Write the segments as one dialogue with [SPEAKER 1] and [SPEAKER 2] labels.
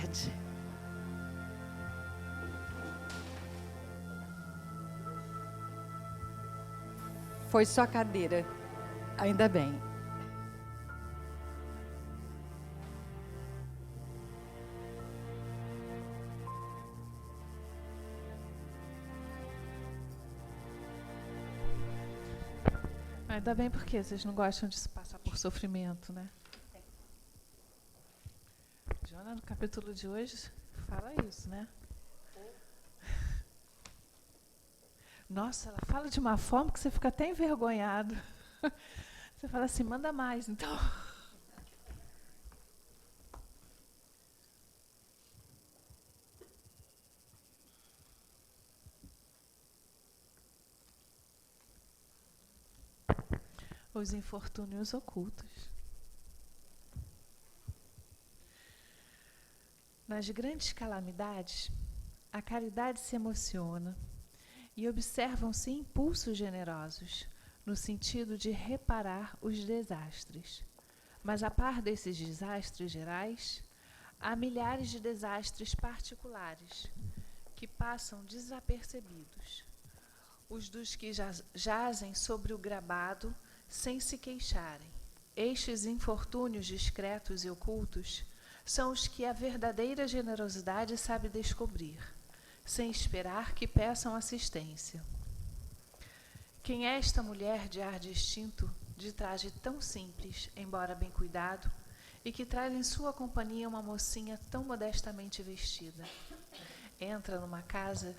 [SPEAKER 1] tarde. Foi só cadeira, ainda bem.
[SPEAKER 2] Ainda bem, porque vocês não gostam de se passar por sofrimento, né? Joana, no capítulo de hoje, fala isso, né? Nossa, ela fala de uma forma que você fica até envergonhado. Você fala assim, manda mais, então. Os infortúnios ocultos. Nas grandes calamidades, a caridade se emociona e observam-se impulsos generosos, no sentido de reparar os desastres. Mas, a par desses desastres gerais, há milhares de desastres particulares que passam desapercebidos. Os dos que jazem sobre o gramado sem se queixarem. Estes infortúnios discretos e ocultos são os que a verdadeira generosidade sabe descobrir, sem esperar que peçam assistência. Quem é esta mulher de ar distinto, de traje tão simples, embora bem cuidado, e que traz em sua companhia uma mocinha tão modestamente vestida? Entra numa casa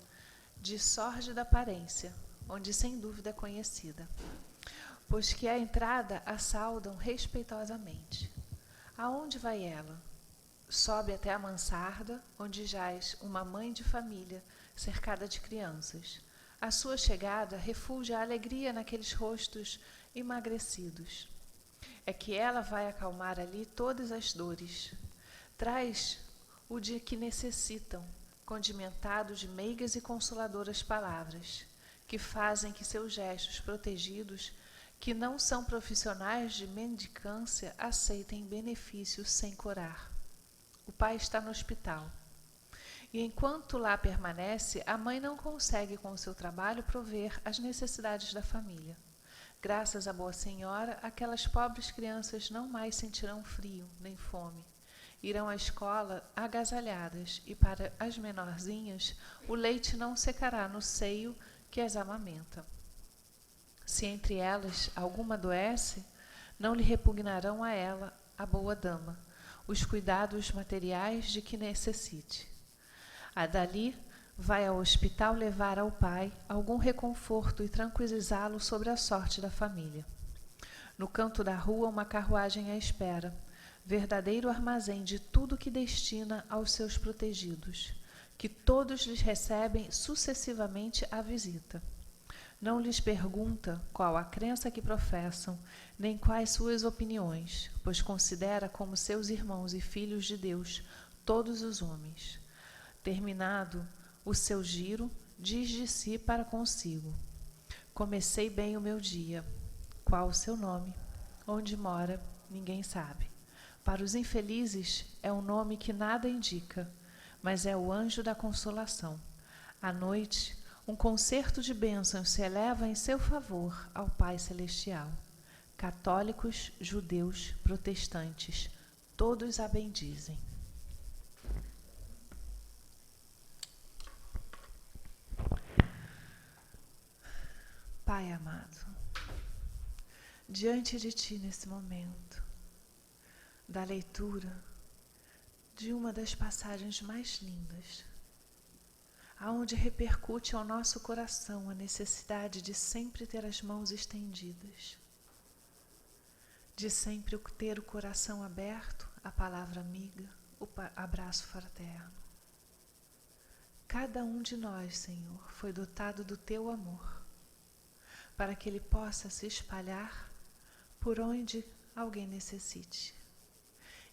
[SPEAKER 2] de sórdida aparência, onde sem dúvida é conhecida, pois que à entrada a saudam respeitosamente. Aonde vai ela? Sobe até a mansarda, onde jaz uma mãe de família, cercada de crianças. A sua chegada refulge a alegria naqueles rostos emagrecidos. É que ela vai acalmar ali todas as dores. Traz o de que necessitam, condimentado de meigas e consoladoras palavras, que fazem que seus gestos protegidos, que não são profissionais de mendicância, aceitem benefícios sem corar. O pai está no hospital. E enquanto lá permanece, a mãe não consegue com o seu trabalho prover as necessidades da família. Graças à Boa Senhora, aquelas pobres crianças não mais sentirão frio nem fome. Irão à escola agasalhadas e para as menorzinhas o leite não secará no seio que as amamenta. Se entre elas alguma adoece, não lhe repugnarão a ela, a boa dama, os cuidados materiais de que necessite. A dali vai ao hospital levar ao pai algum reconforto e tranquilizá-lo sobre a sorte da família. No canto da rua, uma carruagem à espera, verdadeiro armazém de tudo que destina aos seus protegidos, que todos lhes recebem sucessivamente a visita. Não lhes pergunta qual a crença que professam, nem quais suas opiniões, pois considera como seus irmãos e filhos de Deus todos os homens. Terminado o seu giro, diz de si para consigo: comecei bem o meu dia. Qual o seu nome? Onde mora? Ninguém sabe. Para os infelizes é um nome que nada indica, mas é o anjo da consolação. À noite, um concerto de bênçãos se eleva em seu favor ao Pai Celestial. Católicos, judeus, protestantes, todos a bendizem. Pai amado, diante de Ti nesse momento, da leitura de uma das passagens mais lindas, aonde repercute ao nosso coração a necessidade de sempre ter as mãos estendidas, de sempre ter o coração aberto à palavra amiga, o abraço fraterno. Cada um de nós, Senhor, foi dotado do Teu amor, para que ele possa se espalhar por onde alguém necessite.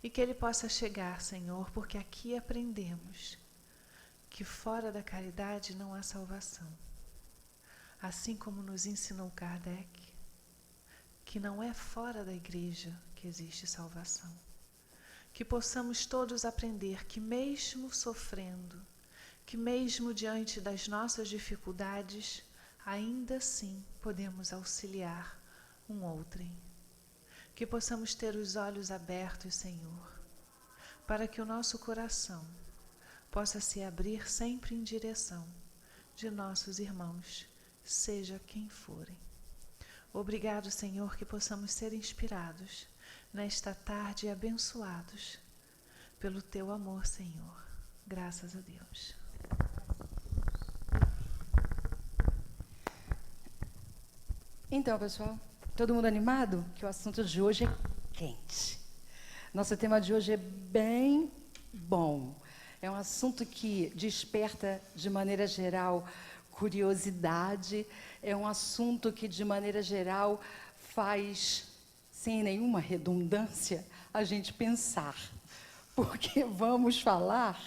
[SPEAKER 2] E que ele possa chegar, Senhor, porque aqui aprendemos que fora da caridade não há salvação. Assim como nos ensinou Kardec, que não é fora da igreja que existe salvação, que possamos todos aprender que mesmo sofrendo, que mesmo diante das nossas dificuldades, ainda assim podemos auxiliar um outrem. Que possamos ter os olhos abertos, Senhor, para que o nosso coração possa se abrir sempre em direção de nossos irmãos, seja quem forem. Obrigado, Senhor, que possamos ser inspirados nesta tarde e abençoados pelo Teu amor, Senhor. Graças a Deus.
[SPEAKER 1] Então, pessoal, todo mundo animado? Que o assunto de hoje é quente. Nosso tema de hoje é bem bom. É um assunto que desperta, de maneira geral, curiosidade. É um assunto que, de maneira geral, faz, sem nenhuma redundância, a gente pensar. Porque vamos falar...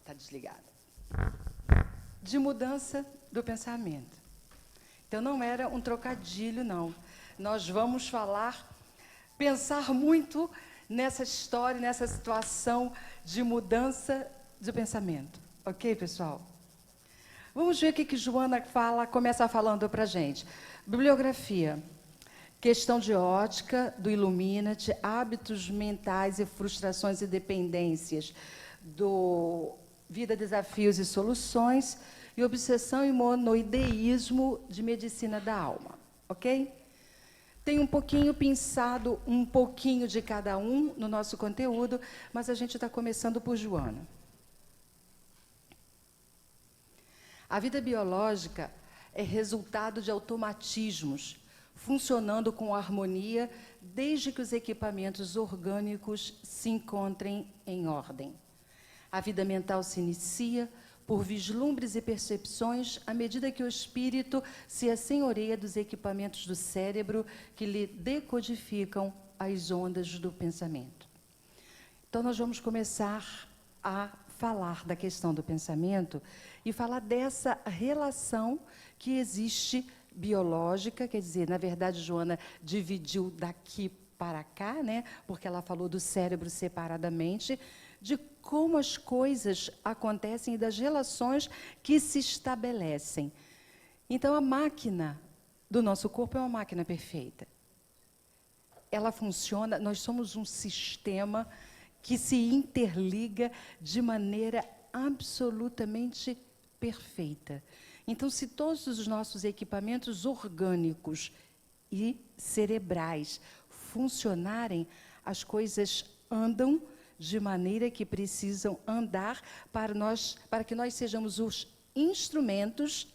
[SPEAKER 1] Está desligado. De mudança do pensamento. Então, não era um trocadilho, não. Nós vamos pensar muito nessa história, nessa situação de mudança do pensamento. Ok, pessoal? Vamos ver o que Joana começa falando para a gente. Bibliografia. Questão de ótica, do Illuminati, hábitos mentais e frustrações e dependências, do Vida, Desafios e Soluções, e obsessão e monoideísmo de medicina da alma. Ok? Tem um pouquinho pensado, um pouquinho de cada um no nosso conteúdo, mas a gente está começando por Joana. A vida biológica é resultado de automatismos, funcionando com harmonia desde que os equipamentos orgânicos se encontrem em ordem. A vida mental se inicia por vislumbres e percepções à medida que o espírito se assenhoreia dos equipamentos do cérebro que lhe decodificam as ondas do pensamento. Então, nós vamos começar a falar da questão do pensamento e falar dessa relação que existe biológica, quer dizer, na verdade, Joana dividiu daqui para cá, né, porque ela falou do cérebro separadamente, de como as coisas acontecem e das relações que se estabelecem. Então, a máquina do nosso corpo é uma máquina perfeita. Ela funciona, nós somos um sistema que se interliga de maneira absolutamente perfeita. Então, se todos os nossos equipamentos orgânicos e cerebrais funcionarem, as coisas andam de maneira que precisam andar para que nós sejamos os instrumentos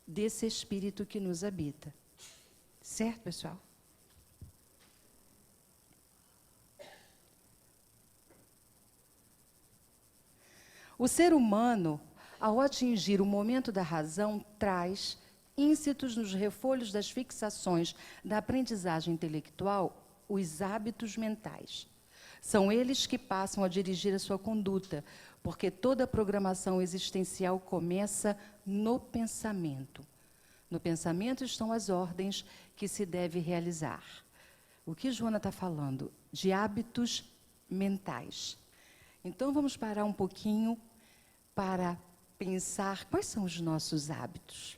[SPEAKER 1] desse espírito que nos habita. Certo, pessoal? O ser humano, ao atingir o momento da razão, traz íncitos nos refolhos das fixações da aprendizagem intelectual os hábitos mentais. São eles que passam a dirigir a sua conduta, porque toda a programação existencial começa no pensamento. No pensamento estão as ordens que se deve realizar. O que Joana está falando? De hábitos mentais. Então, vamos parar um pouquinho para pensar quais são os nossos hábitos.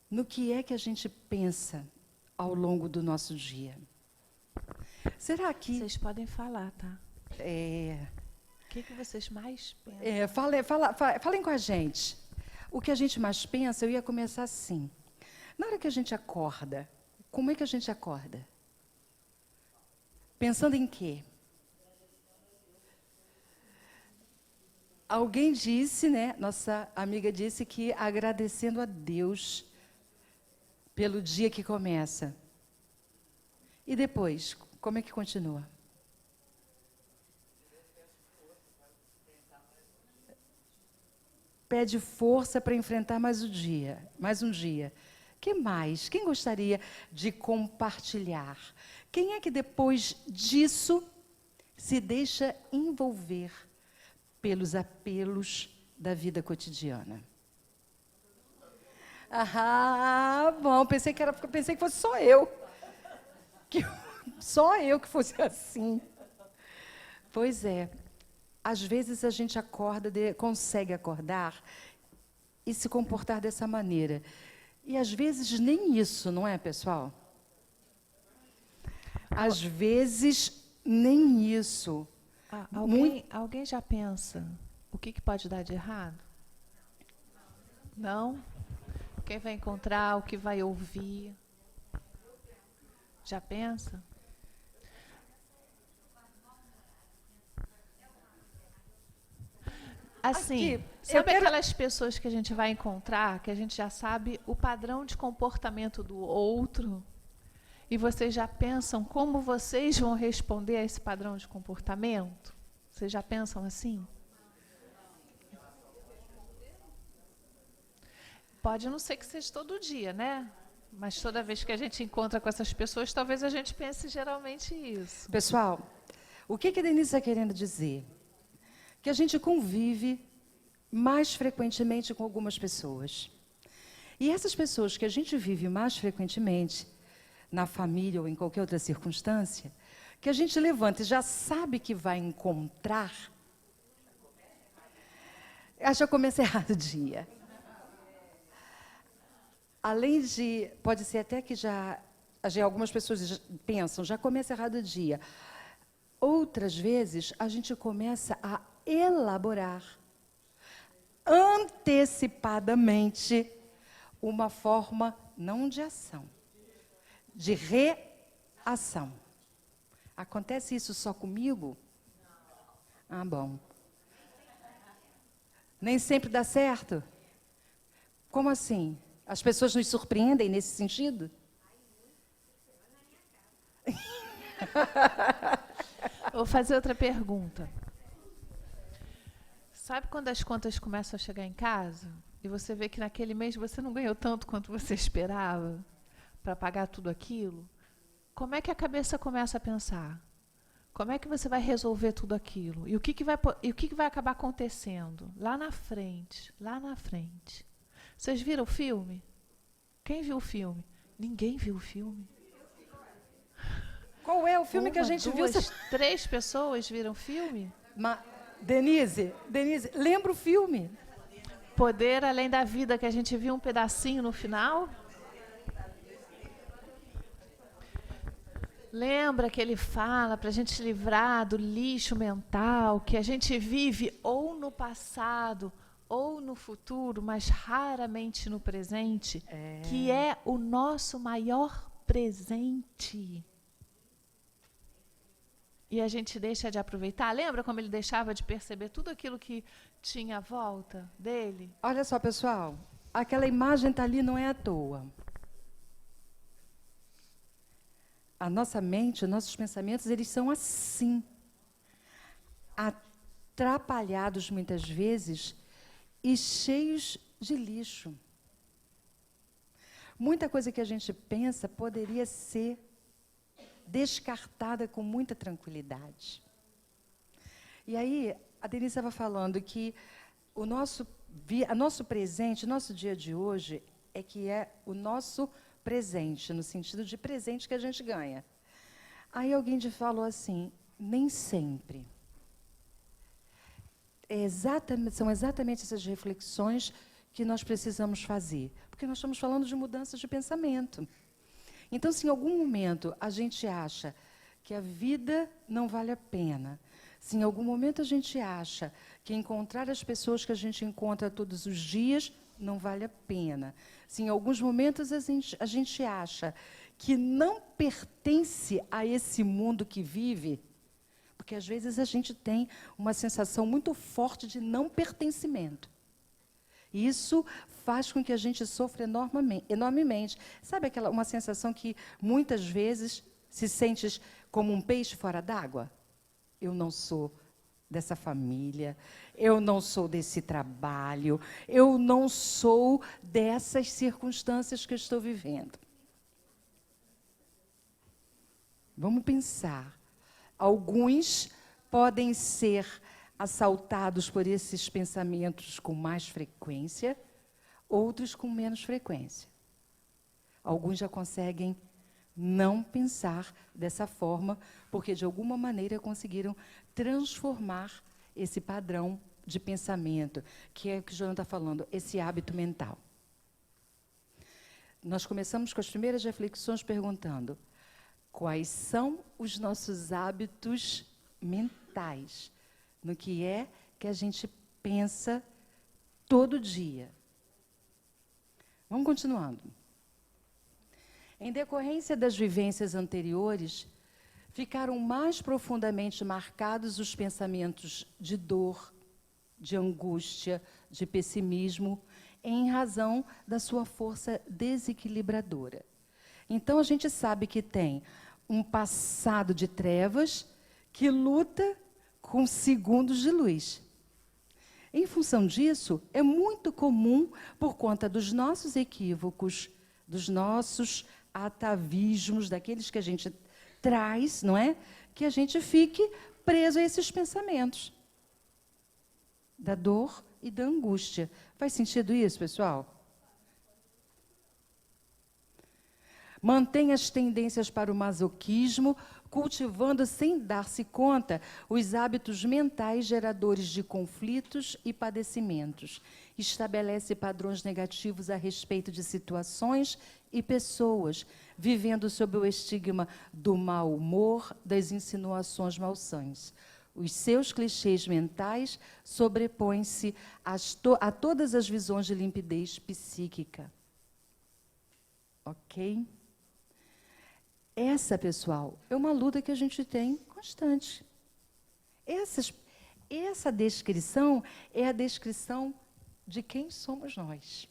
[SPEAKER 1] No que é que a gente pensa ao longo do nosso dia? Será que...
[SPEAKER 2] Vocês podem falar, tá? O que vocês mais pensam?
[SPEAKER 1] Falem com a gente. O que a gente mais pensa, eu ia começar assim. Na hora que a gente acorda, como é que a gente acorda? Pensando em quê? Alguém disse, né? Nossa amiga disse que agradecendo a Deus pelo dia que começa. E depois, como é que continua? Pede força para enfrentar mais um dia. Que mais? Quem gostaria de compartilhar? Quem é que depois disso se deixa envolver pelos apelos da vida cotidiana? Ah, bom, pensei que fosse só eu Só eu que fosse assim. Pois é. Às vezes a gente consegue acordar e se comportar dessa maneira. E às vezes nem isso, não é, pessoal? Às vezes nem isso.
[SPEAKER 2] Alguém já pensa o que pode dar de errado? Não? Quem vai encontrar, o que vai ouvir? Já pensa? Assim,
[SPEAKER 1] Aqui,
[SPEAKER 2] sabe aquelas pessoas que a gente vai encontrar, que a gente já sabe o padrão de comportamento do outro, e vocês já pensam como vocês vão responder a esse padrão de comportamento? Vocês já pensam assim? Pode não ser que seja todo dia, né? Mas toda vez que a gente encontra com essas pessoas, talvez a gente pense geralmente isso.
[SPEAKER 1] Pessoal, o que a Denise está querendo dizer? Que a gente convive mais frequentemente com algumas pessoas. E essas pessoas que a gente vive mais frequentemente, na família ou em qualquer outra circunstância, que a gente levanta e já sabe que vai encontrar, já começa errado o dia. Além de, pode ser até que já algumas pessoas pensam, já começa errado o dia. Outras vezes, a gente começa a elaborar antecipadamente uma forma, não de ação, de reação. Acontece isso só comigo? Ah, bom. Nem sempre dá certo? Como assim? As pessoas nos surpreendem nesse sentido?
[SPEAKER 2] Vou fazer outra pergunta. Sabe quando as contas começam a chegar em casa e você vê que naquele mês você não ganhou tanto quanto você esperava para pagar tudo aquilo? Como é que a cabeça começa a pensar? Como é que você vai resolver tudo aquilo? E o que vai acabar acontecendo lá na frente? Lá na frente. Vocês viram o filme? Quem viu o filme? Ninguém viu o filme.
[SPEAKER 1] Qual é o filme que a gente viu?
[SPEAKER 2] 3 pessoas viram o filme?
[SPEAKER 1] Denise, lembra o filme?
[SPEAKER 2] Poder Além da Vida, que a gente viu um pedacinho no final? Lembra que ele fala para a gente se livrar do lixo mental, que a gente vive ou no passado ou no futuro, mas raramente no presente, que é o nosso maior presente. E a gente deixa de aproveitar. Lembra como ele deixava de perceber tudo aquilo que tinha à volta dele?
[SPEAKER 1] Olha só, pessoal, aquela imagem está ali não é à toa. A nossa mente, os nossos pensamentos, eles são assim, atrapalhados muitas vezes e cheios de lixo. Muita coisa que a gente pensa poderia ser descartada com muita tranquilidade. E aí, a Denise estava falando que o nosso presente, o nosso dia de hoje, é o nosso presente, no sentido de presente que a gente ganha. Aí alguém falou assim, nem sempre. São exatamente essas reflexões que nós precisamos fazer, porque nós estamos falando de mudanças de pensamento. Então, se em algum momento a gente acha que a vida não vale a pena, se em algum momento a gente acha que encontrar as pessoas que a gente encontra todos os dias não vale a pena, se em alguns momentos a gente acha que não pertence a esse mundo que vive, porque às vezes a gente tem uma sensação muito forte de não pertencimento. Isso faz com que a gente sofra enormemente. Sabe uma sensação que muitas vezes se sente como um peixe fora d'água? Eu não sou dessa família, eu não sou desse trabalho, eu não sou dessas circunstâncias que eu estou vivendo. Vamos pensar. Alguns podem ser assaltados por esses pensamentos com mais frequência, outros com menos frequência. Alguns já conseguem não pensar dessa forma, porque, de alguma maneira, conseguiram transformar esse padrão de pensamento, que é o que o João está falando, esse hábito mental. Nós começamos com as primeiras reflexões perguntando quais são os nossos hábitos mentais, no que é que a gente pensa todo dia. Vamos continuando. Em decorrência das vivências anteriores, ficaram mais profundamente marcados os pensamentos de dor, de angústia, de pessimismo, em razão da sua força desequilibradora. Então, a gente sabe que tem um passado de trevas que luta com segundos de luz. Em função disso, é muito comum, por conta dos nossos equívocos, dos nossos atavismos, daqueles que a gente traz, não é? Que a gente fique preso a esses pensamentos da dor e da angústia. Faz sentido isso, pessoal? Mantém as tendências para o masoquismo, cultivando, sem dar-se conta, os hábitos mentais geradores de conflitos e padecimentos. Estabelece padrões negativos a respeito de situações e pessoas, vivendo sob o estigma do mau humor, das insinuações malsãs. Os seus clichês mentais sobrepõem-se a todas as visões de limpidez psíquica. Ok? Essa, pessoal, é uma luta que a gente tem constante. Essa descrição é a descrição de quem somos nós.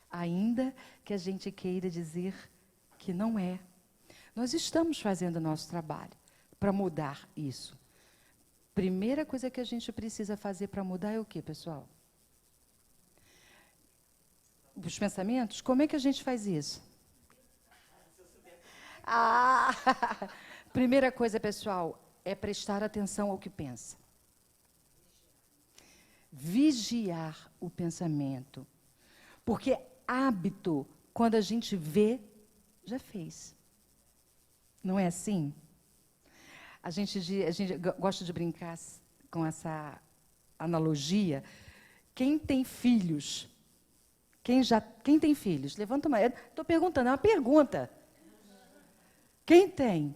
[SPEAKER 1] Ainda que a gente queira dizer que não é. Nós estamos fazendo o nosso trabalho para mudar isso. Primeira coisa que a gente precisa fazer para mudar é o quê, pessoal? Os pensamentos? Como é que a gente faz isso? Primeira coisa, pessoal, é prestar atenção ao que pensa. Vigiar o pensamento. Porque hábito, quando a gente vê, já fez. Não é assim? A gente gosta de brincar com essa analogia. Quem tem filhos? Quem tem filhos? Levanta uma mão. Estou perguntando, é uma pergunta. Quem tem?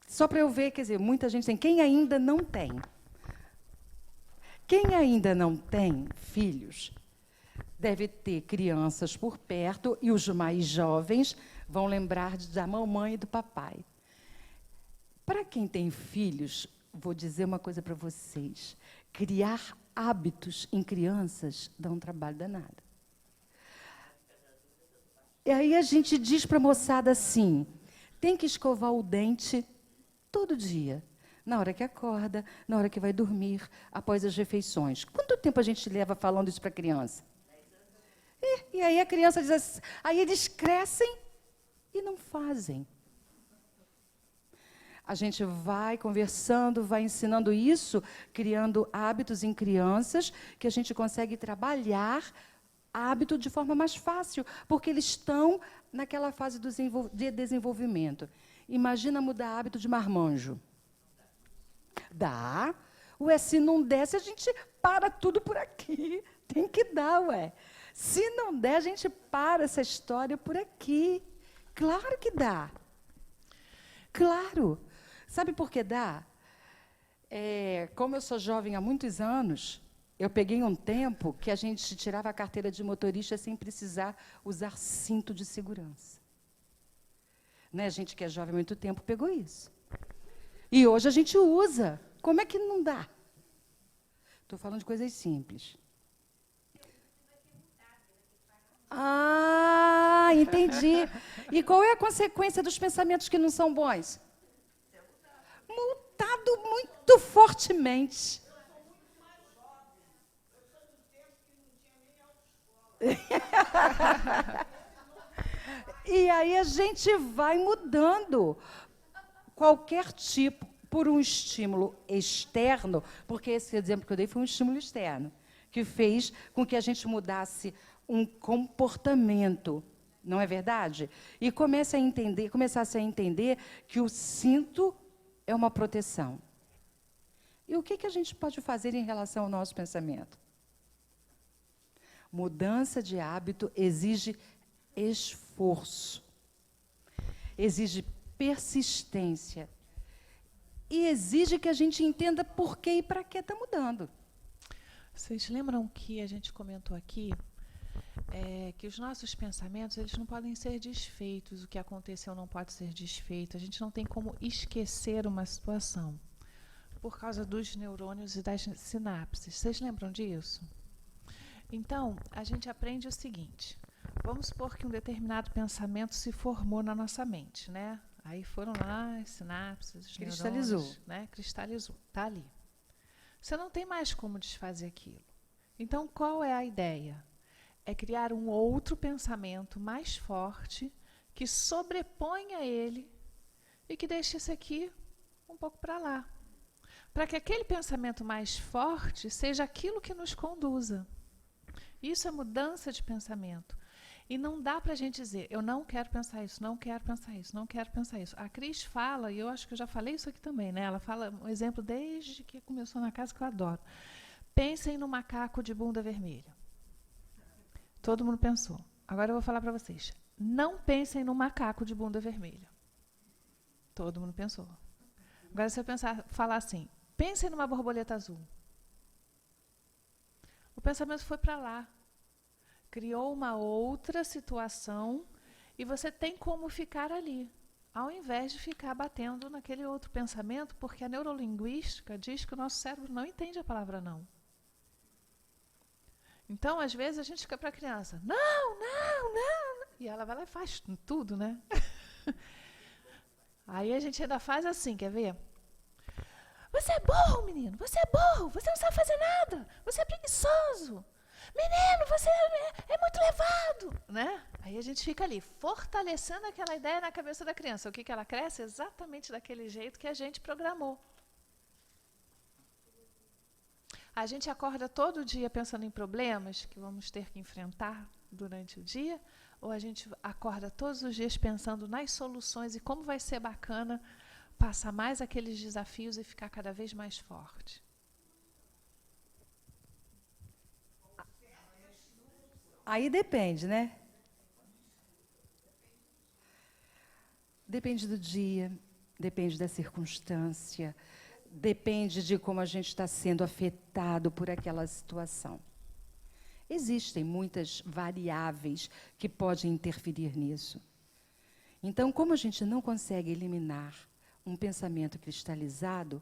[SPEAKER 1] Só para eu ver, quer dizer, muita gente tem. Quem ainda não tem? Quem ainda não tem filhos, deve ter crianças por perto, e os mais jovens vão lembrar da mamãe e do papai. Para quem tem filhos, vou dizer uma coisa para vocês. Criar hábitos em crianças dá um trabalho danado. E aí a gente diz para a moçada assim, tem que escovar o dente todo dia. Na hora que acorda, na hora que vai dormir, após as refeições. Quanto tempo a gente leva falando isso para a criança? E aí a criança diz assim, aí eles crescem e não fazem. A gente vai conversando, vai ensinando isso, criando hábitos em crianças, que a gente consegue trabalhar hábito de forma mais fácil, porque eles estão naquela fase de desenvolvimento. Imagina mudar hábito de marmanjo. Dá. Ué, se não der, a gente para tudo por aqui. Tem que dar, ué. Se não der, a gente para essa história por aqui. Claro que dá. Claro. Sabe por que dá? Como eu sou jovem há muitos anos, eu peguei um tempo que a gente tirava a carteira de motorista sem precisar usar cinto de segurança. Né? A gente que é jovem há muito tempo pegou isso. E hoje a gente usa. Como é que não dá? Estou falando de coisas simples. Ah, entendi. E qual é a consequência dos pensamentos que não são bons? Multado muito fortemente. E aí a gente vai mudando. Qualquer tipo, por um estímulo externo, porque esse exemplo que eu dei foi um estímulo externo, que fez com que a gente mudasse um comportamento. Não é verdade? E começasse a entender que o cinto é uma proteção. E o que a gente pode fazer em relação ao nosso pensamento? Mudança de hábito exige esforço, exige persistência e exige que a gente entenda por que e para que está mudando.
[SPEAKER 2] Vocês lembram que a gente comentou aqui que os nossos pensamentos eles não podem ser desfeitos, o que aconteceu não pode ser desfeito, a gente não tem como esquecer uma situação por causa dos neurônios e das sinapses. Vocês lembram disso? Então, a gente aprende o seguinte, vamos supor que um determinado pensamento se formou na nossa mente, né? Aí foram lá as sinapses, os neurônios, né? Cristalizou, está ali. Você não tem mais como desfazer aquilo. Então, qual é a ideia? É criar um outro pensamento mais forte que sobreponha ele e que deixe esse aqui um pouco para lá. Para que aquele pensamento mais forte seja aquilo que nos conduza. Isso é mudança de pensamento. E não dá para a gente dizer, eu não quero pensar isso, não quero pensar isso, não quero pensar isso. A Cris fala, e eu acho que eu já falei isso aqui também, né? Ela fala um exemplo desde que começou na casa que eu adoro. Pensem no macaco de bunda vermelha. Todo mundo pensou. Agora eu vou falar para vocês. Não pensem no macaco de bunda vermelha. Todo mundo pensou. Agora se eu falar assim, pensem numa borboleta azul. O pensamento foi para lá. Criou uma outra situação e você tem como ficar ali, ao invés de ficar batendo naquele outro pensamento, porque a neurolinguística diz que o nosso cérebro não entende a palavra não. Então, às vezes, a gente fica para a criança, não, não, não, e ela vai lá e faz tudo, né? Aí a gente ainda faz assim, quer ver? Você é burro, menino, você é burro, você não sabe fazer nada, você é preguiçoso. Menino, você é muito levado, né? Aí a gente fica ali, fortalecendo aquela ideia na cabeça da criança. O que ela cresce? Exatamente daquele jeito que a gente programou. A gente acorda todo dia pensando em problemas que vamos ter que enfrentar durante o dia, ou a gente acorda todos os dias pensando nas soluções e como vai ser bacana passar mais aqueles desafios e ficar cada vez mais forte?
[SPEAKER 1] Aí depende, né? Depende do dia, depende da circunstância, depende de como a gente está sendo afetado por aquela situação. Existem muitas variáveis que podem interferir nisso. Então, como a gente não consegue eliminar um pensamento cristalizado,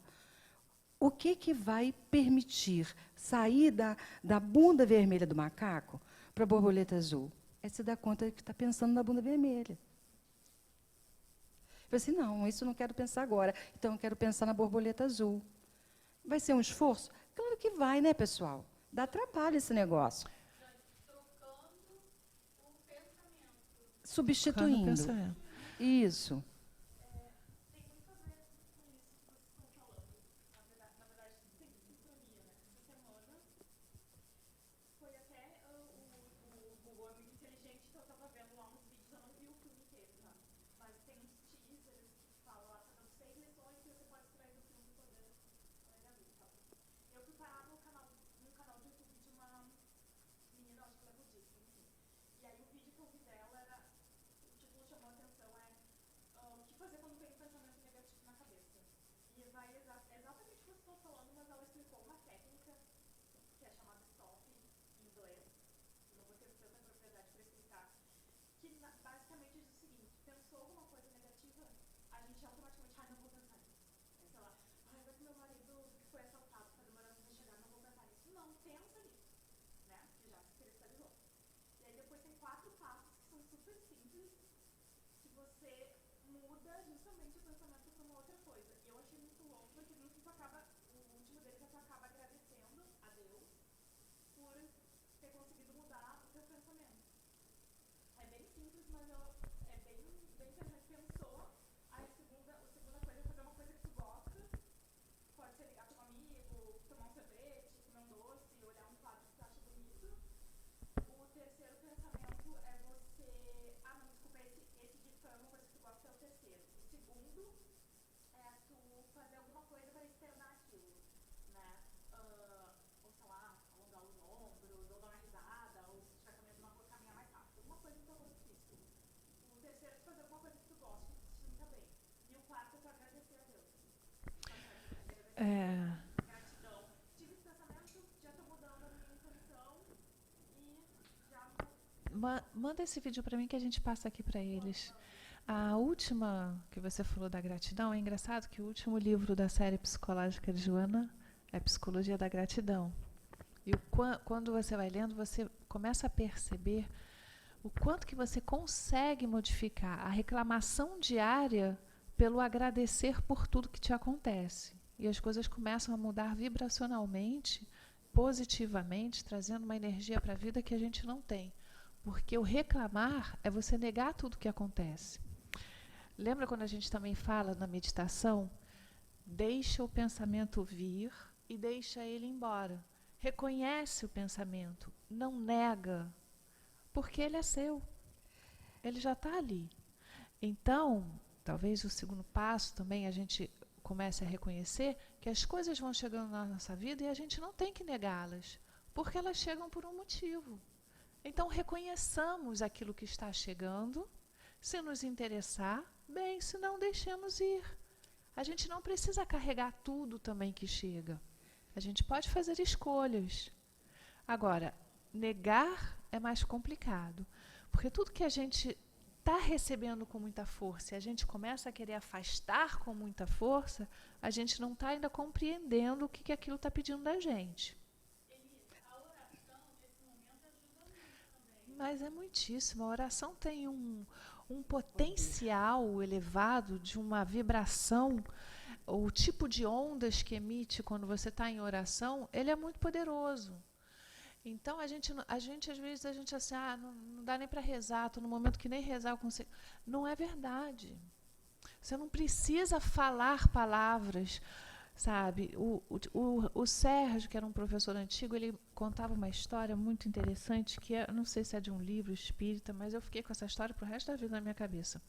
[SPEAKER 1] o que vai permitir sair da bunda vermelha do macaco para a borboleta azul? É se dar conta que está pensando na bunda vermelha. Eu falei assim, não, isso eu não quero pensar agora, então eu quero pensar na borboleta azul. Vai ser um esforço? Claro que vai, né, pessoal? Dá trabalho esse negócio.
[SPEAKER 3] Trocando o pensamento.
[SPEAKER 1] Substituindo. Isso.
[SPEAKER 3] Tem muito a ver com isso que vocês estão falando. Na verdade, tem sintonia, né? Essa semana foi até o Google é muito inteligente, então eu estava vendo lá uns vídeos, eu não vi o filme inteiro, tá? Mas tem uns teasers que falam lá, tá dando 6 lições que você pode extrair do filme Poder da Vida, tá? Eu fui parar no canal de YouTube de uma menina, acho que ela é budista, enfim. E aí o vídeo que eu vi dela era, o título chamou a atenção, o que fazer quando tem um pensamento negativo na cabeça. E vai exatamente o que vocês estão falando, mas ela explicou uma técnica que é chamada stop em inglês. Não vou ter tanta propriedade para explicar. Que basicamente diz o seguinte: pensou alguma coisa negativa, a gente automaticamente, não vou pensar nisso. Sei lá, vai que meu marido que foi assaltado, está demorando para chegar, não vou pensar nisso. Não, pensa nisso, né? Que já se cristalizou. E aí depois tem 4 passos que são super simples, que você muda justamente o pensamento para uma outra coisa. E eu achei muito louco, porque no fim o último deles é que tu acaba agradecendo a Deus por ter conseguido mudar o teu pensamento. É bem simples, mas é bem interessante. Pensou, aí a segunda coisa é fazer uma coisa que tu gosta, pode ser ligar para um amigo, tomar um sorvete, comer um doce, olhar um quadro que tu acha bonito. O terceiro pensamento é você é tu fazer alguma coisa para externar aquilo, né? Ou sei lá, alongar os ombros, ou dar uma risada, ou se estiver caminhando, caminhar mais rápido. Alguma coisa no teu corpo físico. O terceiro é fazer alguma coisa que tu goste, que te sinta bem. E o quarto é tu agradecer a Deus. Gratidão. Tive esse pensamento, já estou mudando a minha intenção e já...
[SPEAKER 2] Manda esse vídeo para mim que a gente passa aqui para eles. A última que você falou da gratidão, é engraçado que o último livro da série psicológica de Joana é Psicologia da Gratidão. E quando você vai lendo, você começa a perceber o quanto que você consegue modificar a reclamação diária pelo agradecer por tudo que te acontece. E as coisas começam a mudar vibracionalmente, positivamente, trazendo uma energia para a vida que a gente não tem. Porque o reclamar é você negar tudo que acontece. Lembra quando a gente também fala na meditação? Deixa o pensamento vir e deixa ele embora. Reconhece o pensamento, não nega, porque ele é seu. Ele já está ali. Então, talvez o segundo passo também a gente comece a reconhecer que as coisas vão chegando na nossa vida e a gente não tem que negá-las, porque elas chegam por um motivo. Então, reconheçamos aquilo que está chegando. Se nos interessar, bem, se não, deixemos ir. A gente não precisa carregar tudo também que chega. A gente pode fazer escolhas. Agora, negar é mais complicado, porque tudo que a gente está recebendo com muita força e a gente começa a querer afastar com muita força, a gente não está ainda compreendendo o que aquilo está pedindo da gente. Mas é muitíssimo. A oração tem um potencial elevado de uma vibração. O tipo de ondas que emite quando você está em oração, ele é muito poderoso. Então, às vezes, a gente assim, não dá nem para rezar, estou no momento que nem rezar eu consigo. Não é verdade. Você não precisa falar palavras. Sabe, o Sérgio, que era um professor antigo, ele contava uma história muito interessante, que não sei se é de um livro espírita, mas eu fiquei com essa história pro resto da vida na minha cabeça.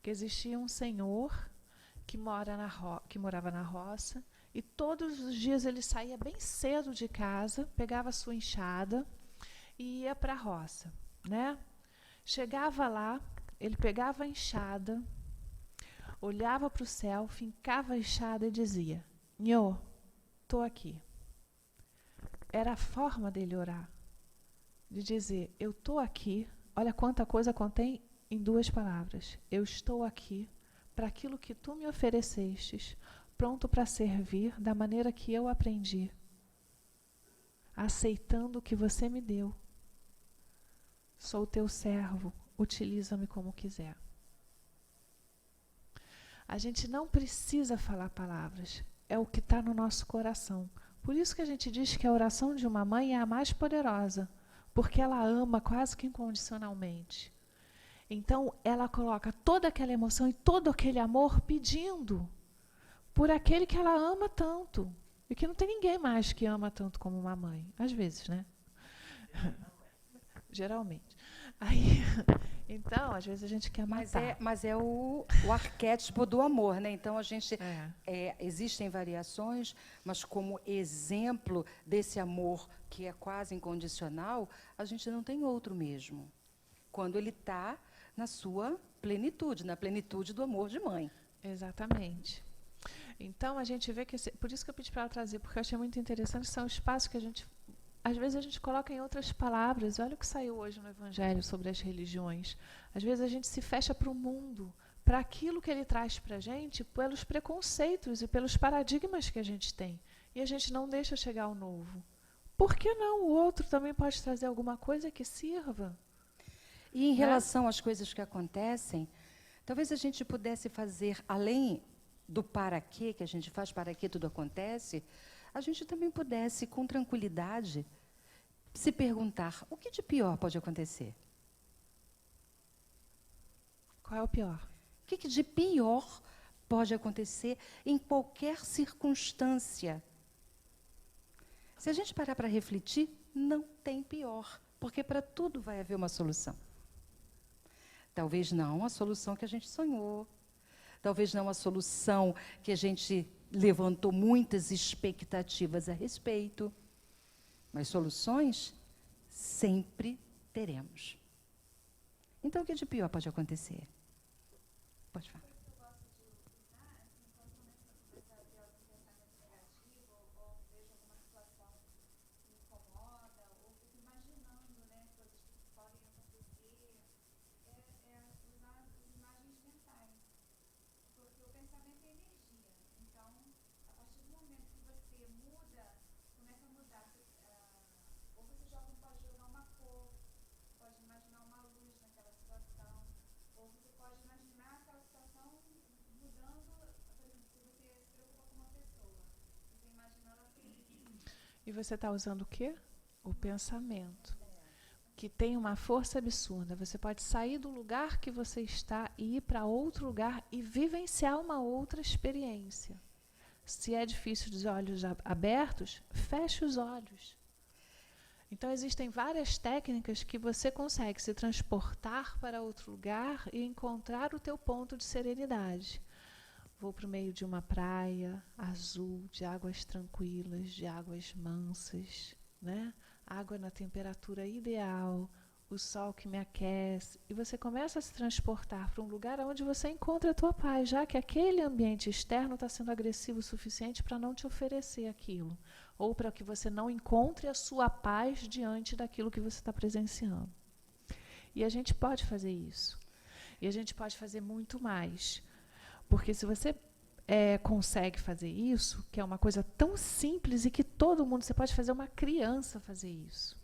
[SPEAKER 2] Que existia um senhor que morava na roça, e todos os dias ele saía bem cedo de casa, pegava a sua enxada e ia para a roça, né? Chegava lá, ele pegava a enxada, olhava para o céu, fincava a enxada e dizia: Nhô, estou aqui. Era a forma dele orar. De dizer, eu estou aqui. Olha quanta coisa contém em 2 palavras. Eu estou aqui para aquilo que tu me oferecestes, pronto para servir da maneira que eu aprendi, aceitando o que você me deu. Sou teu servo, utiliza-me como quiser. A gente não precisa falar palavras. É o que está no nosso coração. Por isso que a gente diz que a oração de uma mãe é a mais poderosa, porque ela ama quase que incondicionalmente. Então, ela coloca toda aquela emoção e todo aquele amor pedindo por aquele que ela ama tanto. E que não tem ninguém mais que ama tanto como uma mãe. Às vezes, né? Geralmente. Aí, então, às vezes a gente quer matar.
[SPEAKER 1] Mas é o arquétipo do amor, né? Então, a gente... existem variações, mas como exemplo desse amor que é quase incondicional, a gente não tem outro mesmo. Quando ele está na sua plenitude, na plenitude do amor de mãe.
[SPEAKER 2] Exatamente. Então, a gente vê que... Por isso que eu pedi para ela trazer, porque eu achei muito interessante, são espaços que a gente... Às vezes a gente coloca em outras palavras. Olha o que saiu hoje no Evangelho sobre as religiões. Às vezes a gente se fecha para o mundo, para aquilo que ele traz para a gente, pelos preconceitos e pelos paradigmas que a gente tem. E a gente não deixa chegar ao novo. Por que não? O outro também pode trazer alguma coisa que sirva.
[SPEAKER 1] E em relação às coisas que acontecem, talvez a gente pudesse fazer, além do para quê que a gente faz, para que tudo acontece, a gente também pudesse, com tranquilidade, se perguntar, o que de pior pode acontecer?
[SPEAKER 2] Qual é o pior?
[SPEAKER 1] O que de pior pode acontecer em qualquer circunstância? Se a gente parar para refletir, não tem pior, porque para tudo vai haver uma solução. Talvez não a solução que a gente sonhou, talvez não a solução que a gente levantou muitas expectativas a respeito, mas soluções sempre teremos. Então, o que de pior pode acontecer? Pode falar.
[SPEAKER 2] E você está usando o quê? O pensamento, que tem uma força absurda. Você pode sair do lugar que você está e ir para outro lugar e vivenciar uma outra experiência. Se é difícil de olhos abertos, feche os olhos. Então, existem várias técnicas que você consegue se transportar para outro lugar e encontrar o teu ponto de serenidade. Vou para o meio de uma praia azul, de águas tranquilas, de águas mansas, né? Água na temperatura ideal, o sol que me aquece. E você começa a se transportar para um lugar onde você encontra a tua paz, já que aquele ambiente externo está sendo agressivo o suficiente para não te oferecer aquilo. Ou para que você não encontre a sua paz diante daquilo que você está presenciando. E a gente pode fazer isso. E a gente pode fazer muito mais. Porque se você consegue fazer isso, que é uma coisa tão simples e que todo mundo, você pode fazer uma criança fazer isso.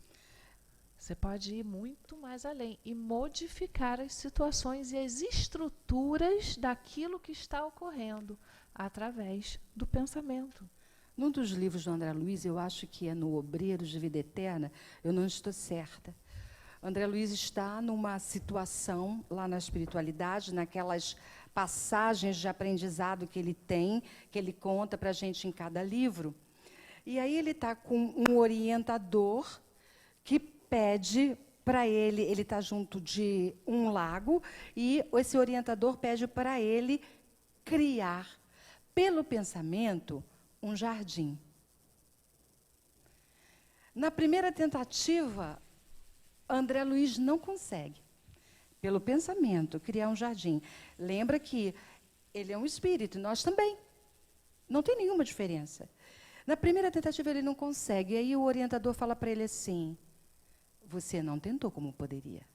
[SPEAKER 2] Você pode ir muito mais além e modificar as situações e as estruturas daquilo que está ocorrendo através do pensamento.
[SPEAKER 1] Num dos livros do André Luiz, eu acho que é no Obreiros de Vida Eterna, eu não estou certa. André Luiz está numa situação lá na espiritualidade, naquelas passagens de aprendizado que ele tem, que ele conta para a gente em cada livro. E aí ele está com um orientador que pede para ele está junto de um lago, e esse orientador pede para ele criar, pelo pensamento, um jardim. Na primeira tentativa, André Luiz não consegue, pelo pensamento, criar um jardim. Lembra que ele é um espírito, nós também. Não tem nenhuma diferença. Na primeira tentativa ele não consegue, e aí o orientador fala para ele assim: você não tentou como poderia.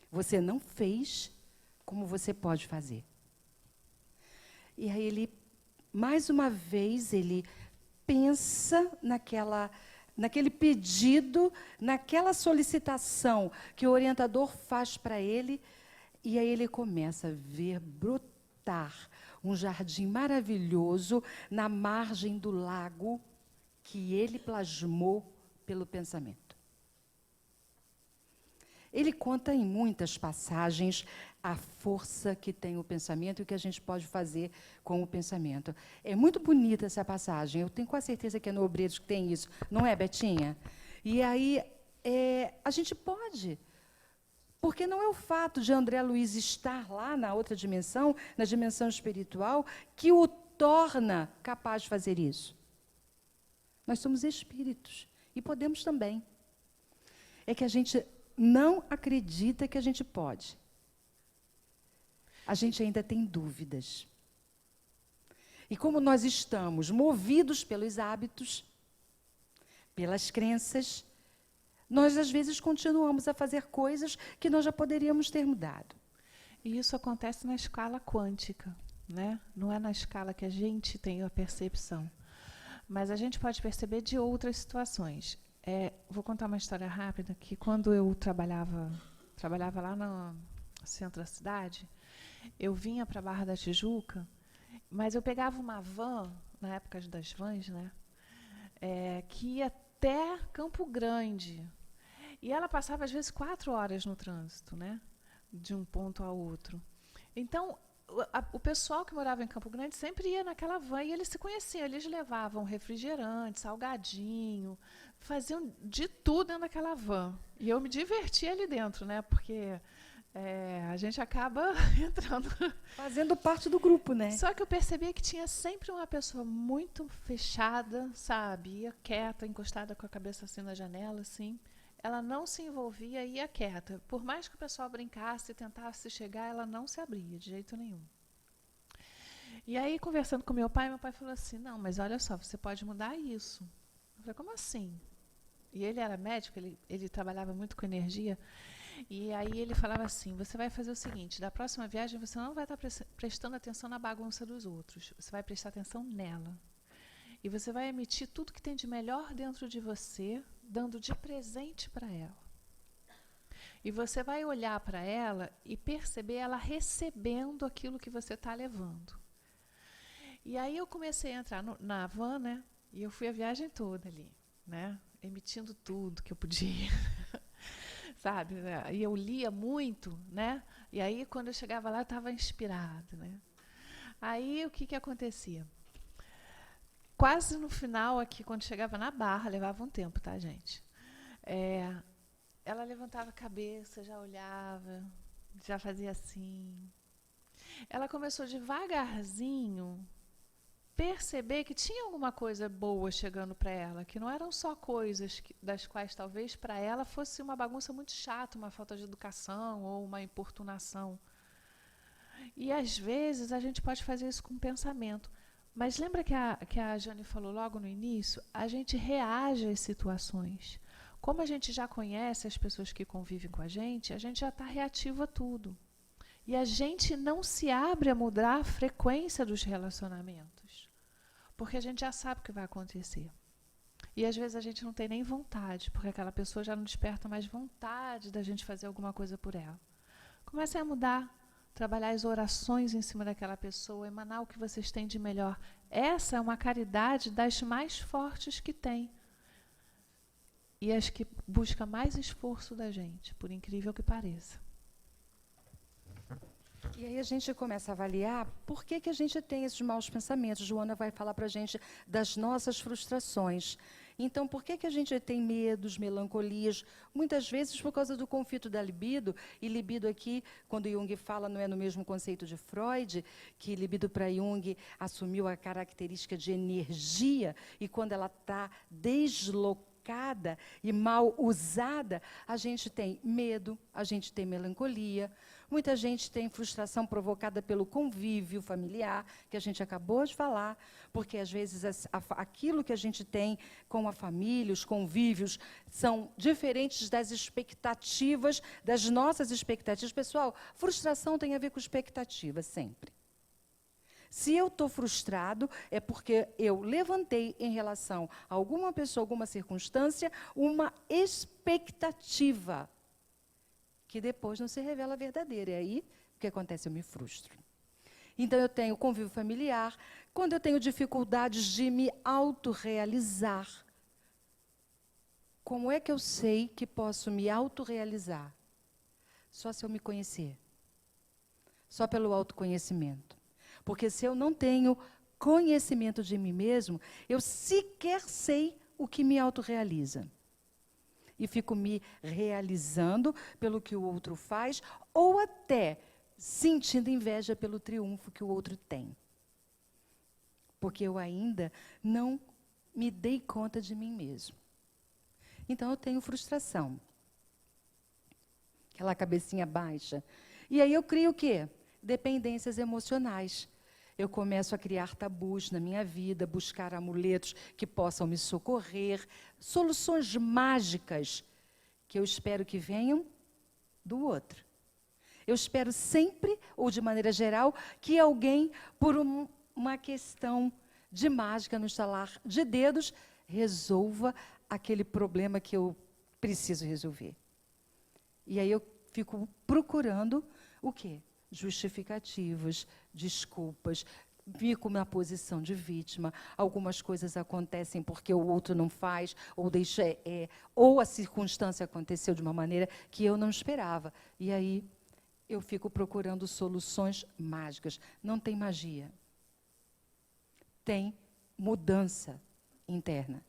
[SPEAKER 1] Você não fez como você pode fazer. E aí ele, mais uma vez, ele pensa naquele pedido, naquela solicitação que o orientador faz para ele, e aí ele começa a ver brotar um jardim maravilhoso na margem do lago que ele plasmou pelo pensamento. Ele conta em muitas passagens a força que tem o pensamento e o que a gente pode fazer com o pensamento. É muito bonita essa passagem, eu tenho quase certeza que é no Obreiros que tem isso, não é, Betinha? E aí, a gente pode, porque não é o fato de André Luiz estar lá na outra dimensão, na dimensão espiritual, que o torna capaz de fazer isso. Nós somos espíritos e podemos também. É que a gente não acredita que a gente pode. A gente ainda tem dúvidas. E como nós estamos movidos pelos hábitos, pelas crenças, nós às vezes continuamos a fazer coisas que nós já poderíamos ter mudado.
[SPEAKER 2] E isso acontece na escala quântica, né? Não é na escala que a gente tem a percepção. Mas a gente pode perceber de outras situações. Vou contar uma história rápida, que quando eu trabalhava lá no centro da cidade, eu vinha para a Barra da Tijuca, mas eu pegava uma van, na época das vans, né, que ia até Campo Grande. E ela passava, às vezes, 4 horas no trânsito, né, de um ponto ao outro. Então, o pessoal que morava em Campo Grande sempre ia naquela van e eles se conheciam. Eles levavam refrigerante, salgadinho, faziam de tudo dentro daquela van. E eu me divertia ali dentro, né? Porque A gente acaba entrando.
[SPEAKER 1] Fazendo parte do grupo, né?
[SPEAKER 2] Só que eu percebia que tinha sempre uma pessoa muito fechada, sabe? Ia quieta, encostada com a cabeça assim na janela, assim. Ela não se envolvia e ia quieta. Por mais que o pessoal brincasse e tentasse chegar, ela não se abria de jeito nenhum. E aí, conversando com meu pai falou assim, não, mas olha só, você pode mudar isso. Eu falei, como assim? E ele era médico, ele trabalhava muito com energia. E aí ele falava assim, você vai fazer o seguinte, da próxima viagem você não vai estar prestando atenção na bagunça dos outros. Você vai prestar atenção nela. E você vai emitir tudo que tem de melhor dentro de você, dando de presente para ela. E você vai olhar para ela e perceber ela recebendo aquilo que você está levando. E aí eu comecei a entrar na van, né? E eu fui a viagem toda ali, né? Emitindo tudo que eu podia. Sabe? Né? E eu lia muito, né? E aí quando eu chegava lá eu estava inspirada, né? Aí o que acontecia? Quase no final aqui, quando chegava na Barra, levava um tempo, tá, gente? Ela levantava a cabeça, já olhava, já fazia assim. Ela começou devagarzinho perceber que tinha alguma coisa boa chegando para ela, que não eram só coisas das quais talvez para ela fosse uma bagunça muito chata, uma falta de educação ou uma importunação. E às vezes a gente pode fazer isso com pensamento. Mas lembra que a Jane falou logo no início? A gente reage às situações. Como a gente já conhece as pessoas que convivem com a gente já está reativo a tudo. E a gente não se abre a mudar a frequência dos relacionamentos. Porque a gente já sabe o que vai acontecer. E às vezes a gente não tem nem vontade, porque aquela pessoa já não desperta mais vontade da gente fazer alguma coisa por ela. Comecem a mudar, trabalhar as orações em cima daquela pessoa, emanar o que vocês têm de melhor. Essa é uma caridade das mais fortes que tem. E as que busca mais esforço da gente, por incrível que pareça.
[SPEAKER 1] E aí a gente começa a avaliar por que a gente tem esses maus pensamentos. Joana vai falar para a gente das nossas frustrações. Então, por que a gente tem medos, melancolias? Muitas vezes por causa do conflito da libido. E libido aqui, quando Jung fala, não é no mesmo conceito de Freud, que libido para Jung assumiu a característica de energia, e quando ela está deslocada e mal usada, a gente tem medo, a gente tem melancolia. Muita gente tem frustração provocada pelo convívio familiar, que a gente acabou de falar, porque, às vezes, aquilo que a gente tem com a família, os convívios, são diferentes das expectativas, das nossas expectativas. Pessoal, frustração tem a ver com expectativa, sempre. Se eu estou frustrado, é porque eu levantei em relação a alguma pessoa, alguma circunstância, uma expectativa que depois não se revela verdadeira. E aí, o que acontece? Eu me frustro. Então, eu tenho convívio familiar. Quando eu tenho dificuldades de me autorrealizar, como é que eu sei que posso me autorrealizar? Só se eu me conhecer. Só pelo autoconhecimento. Porque se eu não tenho conhecimento de mim mesmo, eu sequer sei o que me autorrealiza. E fico me realizando pelo que o outro faz, ou até sentindo inveja pelo triunfo que o outro tem. Porque eu ainda não me dei conta de mim mesmo. Então, eu tenho frustração. Aquela cabecinha baixa. E aí eu crio o quê? Dependências emocionais. Eu começo a criar tabus na minha vida, buscar amuletos que possam me socorrer, soluções mágicas que eu espero que venham do outro. Eu espero sempre, ou de maneira geral, que alguém, por uma questão de mágica no estalar de dedos, resolva aquele problema que eu preciso resolver. E aí eu fico procurando o quê? Justificativas, desculpas, fico na posição de vítima. Algumas coisas acontecem porque o outro não faz, ou ou a circunstância aconteceu de uma maneira que eu não esperava. E aí eu fico procurando soluções mágicas. Não tem magia. Tem mudança interna.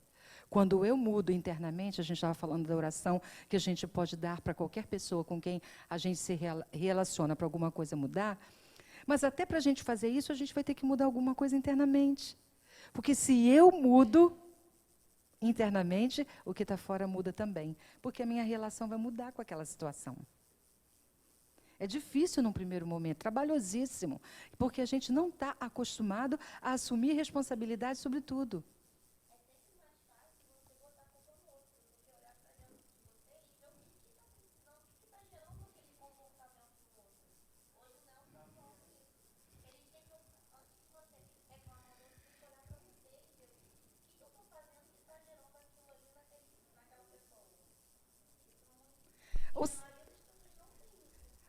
[SPEAKER 1] Quando eu mudo internamente, a gente estava falando da oração que a gente pode dar para qualquer pessoa com quem a gente se relaciona para alguma coisa mudar, mas até para a gente fazer isso, a gente vai ter que mudar alguma coisa internamente. Porque se eu mudo internamente, o que está fora muda também. Porque a minha relação vai mudar com aquela situação. É difícil num primeiro momento, trabalhosíssimo, porque a gente não está acostumado a assumir responsabilidade sobre tudo.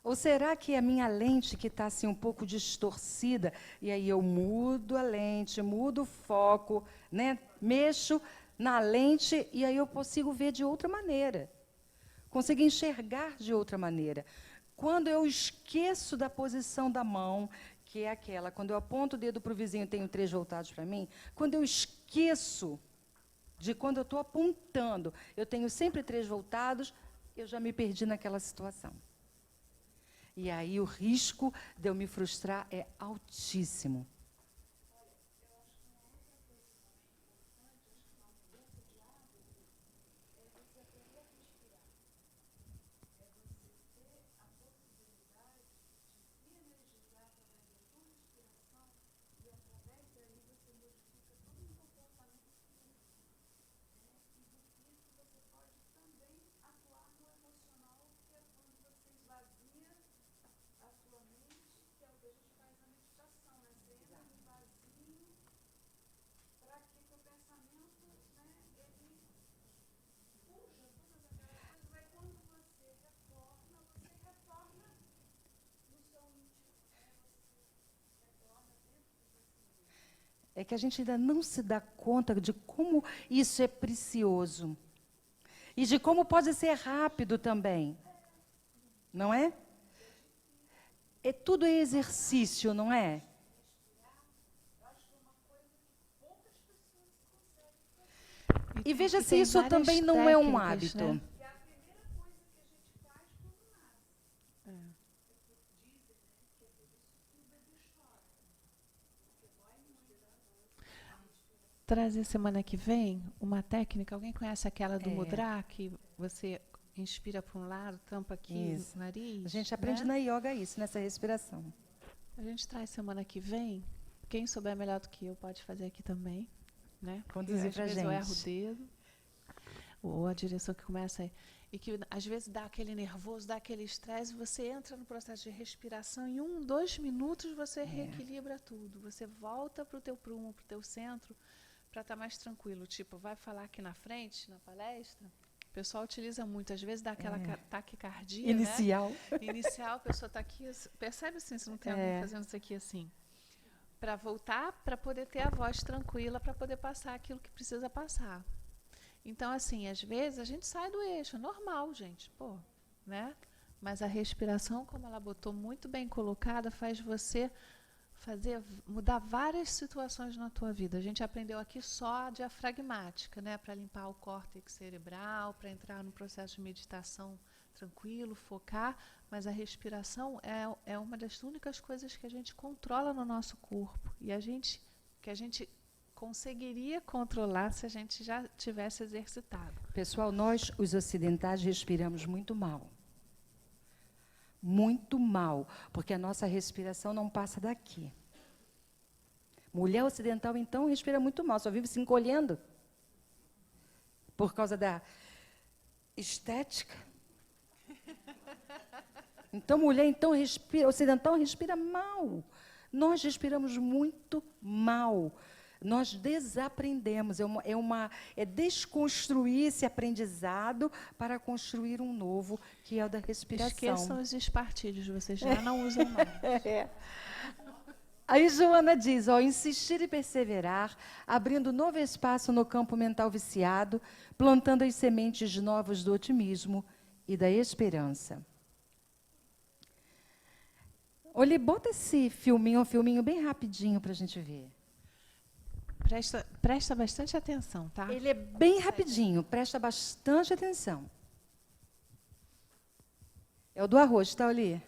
[SPEAKER 1] Ou será que a minha lente que está assim, um pouco distorcida, e aí eu mudo a lente, mudo o foco, né? Mexo na lente e aí eu consigo ver de outra maneira. Consigo enxergar de outra maneira. Quando eu esqueço da posição da mão, que é aquela, quando eu aponto o dedo para o vizinho e tenho 3 voltados para mim, quando eu esqueço de quando eu estou apontando, eu tenho sempre 3 voltados, eu já me perdi naquela situação. E aí o risco de eu me frustrar é altíssimo. É que a gente ainda não se dá conta de como isso é precioso. E de como pode ser rápido também. Não é? Tudo é exercício, não é? E veja se isso também não é um hábito. Né?
[SPEAKER 2] Trazer semana que vem uma técnica. Alguém conhece aquela do mudra, que você inspira para um lado, tampa aqui o nariz?
[SPEAKER 1] A gente aprende na yoga isso, nessa respiração.
[SPEAKER 2] A gente traz semana que vem. Quem souber melhor do que eu pode fazer aqui também. Né?
[SPEAKER 1] Conduzir para a gente.
[SPEAKER 2] Eu erro o dedo. Ou a direção que começa aí. E que às vezes dá aquele nervoso, dá aquele estresse, você entra no processo de respiração e 1, 2 minutos você reequilibra tudo. Você volta para o teu prumo, para o teu centro, para estar mais tranquilo. Tipo, vai falar aqui na frente, na palestra, o pessoal utiliza muito. Às vezes dá aquela taquicardia,
[SPEAKER 1] inicial.
[SPEAKER 2] Né? Inicial, a pessoa está aqui, percebe assim, se não tem alguém fazendo isso aqui assim. Para voltar, para poder ter a voz tranquila, para poder passar aquilo que precisa passar. Então, assim, às vezes a gente sai do eixo, é normal, gente, pô, né? Mas a respiração, como ela botou muito bem colocada, faz você mudar várias situações na tua vida. A gente aprendeu aqui só a diafragmática, né? Para limpar o córtex cerebral, para entrar no processo de meditação tranquilo, focar, mas a respiração é uma das únicas coisas que a gente controla no nosso corpo. E que a gente conseguiria controlar se a gente já tivesse exercitado.
[SPEAKER 1] Pessoal, nós, os ocidentais, respiramos muito mal. Muito mal, porque a nossa respiração não passa daqui. Mulher ocidental, então, respira muito mal, só vive se encolhendo. Por causa da estética. Então, mulher ocidental respira mal. Nós respiramos muito mal. Nós desaprendemos, é desconstruir esse aprendizado para construir um novo, que é o da respiração.
[SPEAKER 2] Esqueçam os espartilhos, vocês já não usam mais.
[SPEAKER 1] Aí Joana diz, insistir e perseverar, abrindo novo espaço no campo mental viciado, plantando as sementes novas do otimismo e da esperança. Olha, bota esse filminho, bem rapidinho para a gente ver.
[SPEAKER 2] Presta bastante atenção, tá?
[SPEAKER 1] Ele é bem rapidinho, presta bastante atenção. É o do arroz, tá, Oli?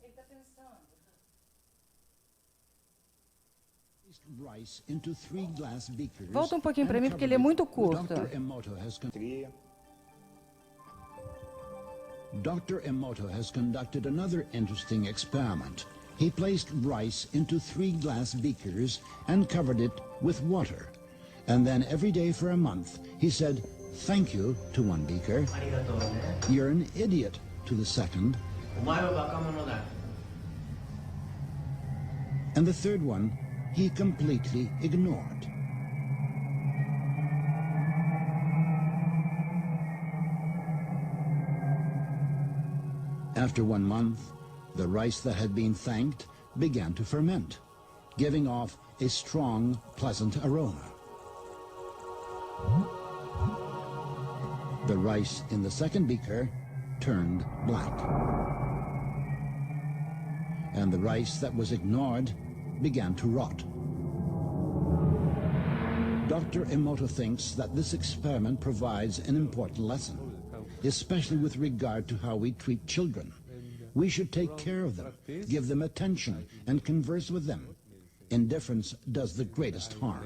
[SPEAKER 1] Ele está pensando.
[SPEAKER 4] Rice into 3 glass beakers.
[SPEAKER 1] Volta um pouquinho para mim, porque ele é muito curto.
[SPEAKER 4] Dr. Emoto has conducted another interesting experiment. He placed rice into 3 glass beakers and covered it with water. And then every day for a month, he said, "Thank you" to one beaker. "You're an idiot" to the second. And the third one, he completely ignored. After 1 month, the rice that had been thanked began to ferment, giving off a strong, pleasant aroma. The rice in the second beaker turned black. And the rice that was ignored began to rot. Dr. Emoto thinks that this experiment provides an important lesson, especially with regard to how we treat children. We should take care of them, give them attention, and converse with them. Indifference does the greatest harm.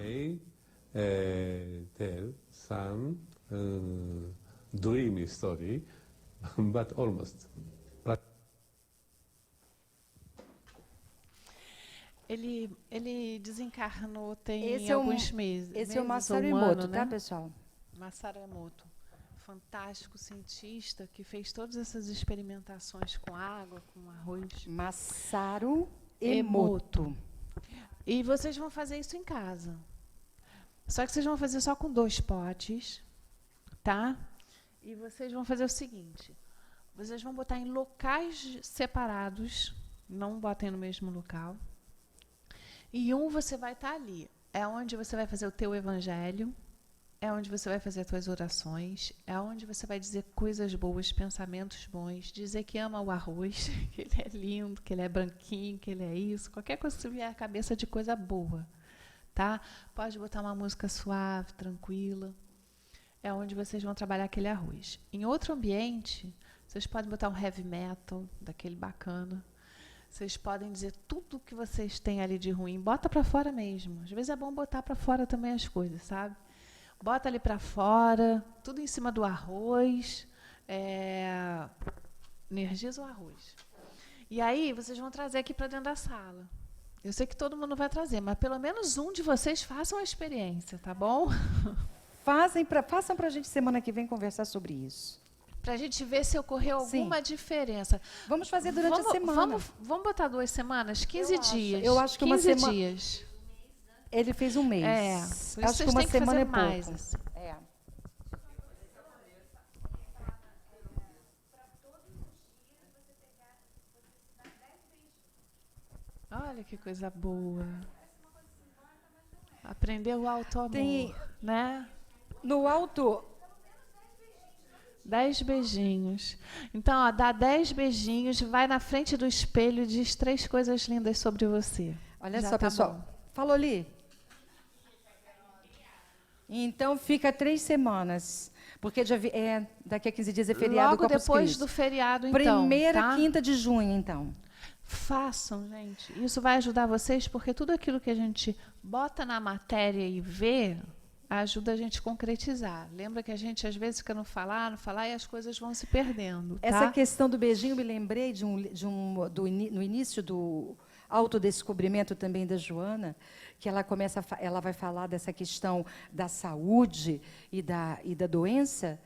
[SPEAKER 5] Tell some dreamy story, but almost.
[SPEAKER 2] Ele desencarnou tem
[SPEAKER 1] Esse
[SPEAKER 2] alguns meses.
[SPEAKER 1] Esse é o
[SPEAKER 2] meses
[SPEAKER 1] Masaru
[SPEAKER 2] ou um
[SPEAKER 1] Emoto,
[SPEAKER 2] ano,
[SPEAKER 1] tá,
[SPEAKER 2] né?
[SPEAKER 1] pessoal?
[SPEAKER 2] Masaru Emoto. Fantástico cientista que fez todas essas experimentações com água, com arroz.
[SPEAKER 1] Masaru Emoto.
[SPEAKER 2] E vocês vão fazer isso em casa. Só que vocês vão fazer só com 2 potes, tá? E vocês vão fazer o seguinte. Vocês vão botar em locais separados. Não botem no mesmo local. E você vai estar ali. É onde você vai fazer o teu evangelho. É onde você vai fazer as tuas orações. É onde você vai dizer coisas boas, pensamentos bons. Dizer que ama o arroz, que ele é lindo, que ele é branquinho, que ele é isso. Qualquer coisa que vier à cabeça de coisa boa. Tá? Pode botar uma música suave, tranquila. É onde vocês vão trabalhar aquele arroz. Em outro ambiente, vocês podem botar um heavy metal, daquele bacana. Vocês podem dizer tudo que vocês têm ali de ruim. Bota para fora mesmo. Às vezes é bom botar para fora também as coisas, sabe? Bota ali para fora, tudo em cima do arroz. Energiza o arroz. E aí, vocês vão trazer aqui para dentro da sala. Eu sei que todo mundo vai trazer, mas pelo menos um de vocês façam a experiência, tá bom?
[SPEAKER 1] Façam para a gente semana que vem conversar sobre isso.
[SPEAKER 2] Para a gente ver se ocorreu alguma diferença.
[SPEAKER 1] Vamos fazer durante a semana.
[SPEAKER 2] Vamos botar 2 semanas? 15 dias.
[SPEAKER 1] Eu acho que
[SPEAKER 2] 15
[SPEAKER 1] uma semana.
[SPEAKER 2] dias.
[SPEAKER 1] Ele fez um mês.
[SPEAKER 2] Por isso
[SPEAKER 1] acho que uma semana é pouco.
[SPEAKER 2] Mais, assim. Olha que coisa boa. Aprendeu o auto-amor, né?
[SPEAKER 1] No alto...
[SPEAKER 2] 10 beijinhos. Então, ó, dá 10 beijinhos, vai na frente do espelho e diz 3 coisas lindas sobre você.
[SPEAKER 1] Olha
[SPEAKER 2] já
[SPEAKER 1] só,
[SPEAKER 2] tá
[SPEAKER 1] pessoal.
[SPEAKER 2] Bom.
[SPEAKER 1] Falou ali? Então, fica 3 semanas. Porque daqui a 15 dias é feriado.
[SPEAKER 2] Logo depois do feriado, então.
[SPEAKER 1] Primeira quinta de junho, então.
[SPEAKER 2] Façam, gente. Isso vai ajudar vocês, porque tudo aquilo que a gente bota na matéria e vê... ajuda a gente a concretizar. Lembra que a gente, às vezes, fica no falar, e as coisas vão se perdendo. Tá?
[SPEAKER 1] Essa questão do beijinho, me lembrei no início do autodescobrimento também da Joana, que ela vai falar dessa questão da saúde e da doença,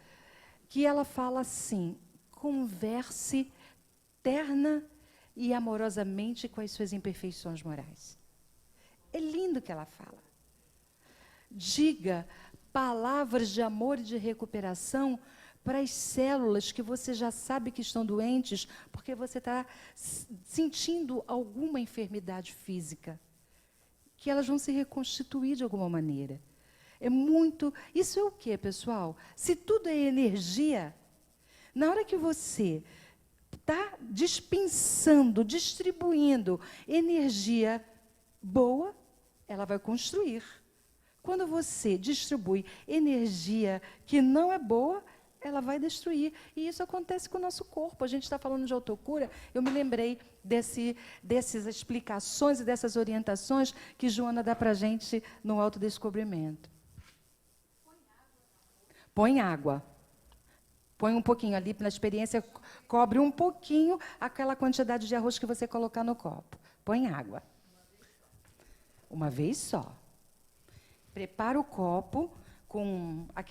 [SPEAKER 1] que ela fala assim, converse terna e amorosamente com as suas imperfeições morais. É lindo o que ela fala. Diga palavras de amor e de recuperação para as células que você já sabe que estão doentes, porque você está sentindo alguma enfermidade física, que elas vão se reconstituir de alguma maneira. É muito... Isso é o quê, pessoal? Se tudo é energia, na hora que você está dispensando, distribuindo energia boa, ela vai construir. Quando você distribui energia que não é boa, ela vai destruir. E isso acontece com o nosso corpo. A gente está falando de autocura, eu me lembrei dessas explicações e dessas orientações que Joana dá para a gente no autodescobrimento. Põe água. Põe um pouquinho ali, na experiência, cobre um pouquinho aquela quantidade de arroz que você colocar no copo. Põe água. Uma vez só. Prepara o copo,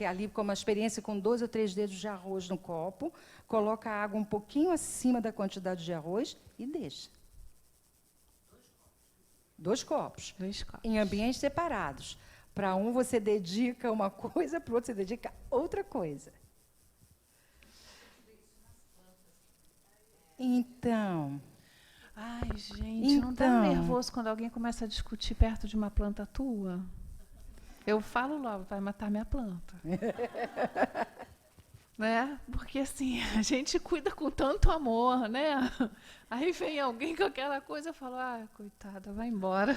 [SPEAKER 1] ali com uma experiência com 2 ou 3 dedos de arroz no copo, coloca a água um pouquinho acima da quantidade de arroz e deixa. 2 copos.
[SPEAKER 2] 2 copos.
[SPEAKER 1] Em ambientes separados. Para um você dedica uma coisa, para o outro você dedica outra coisa. Então...
[SPEAKER 2] Ai, gente, não dá nervoso quando alguém começa a discutir perto de uma planta tua? Eu falo logo, vai matar minha planta. Né? Porque assim, a gente cuida com tanto amor, né? Aí vem alguém com aquela coisa, eu falo, ah, coitada, vai embora.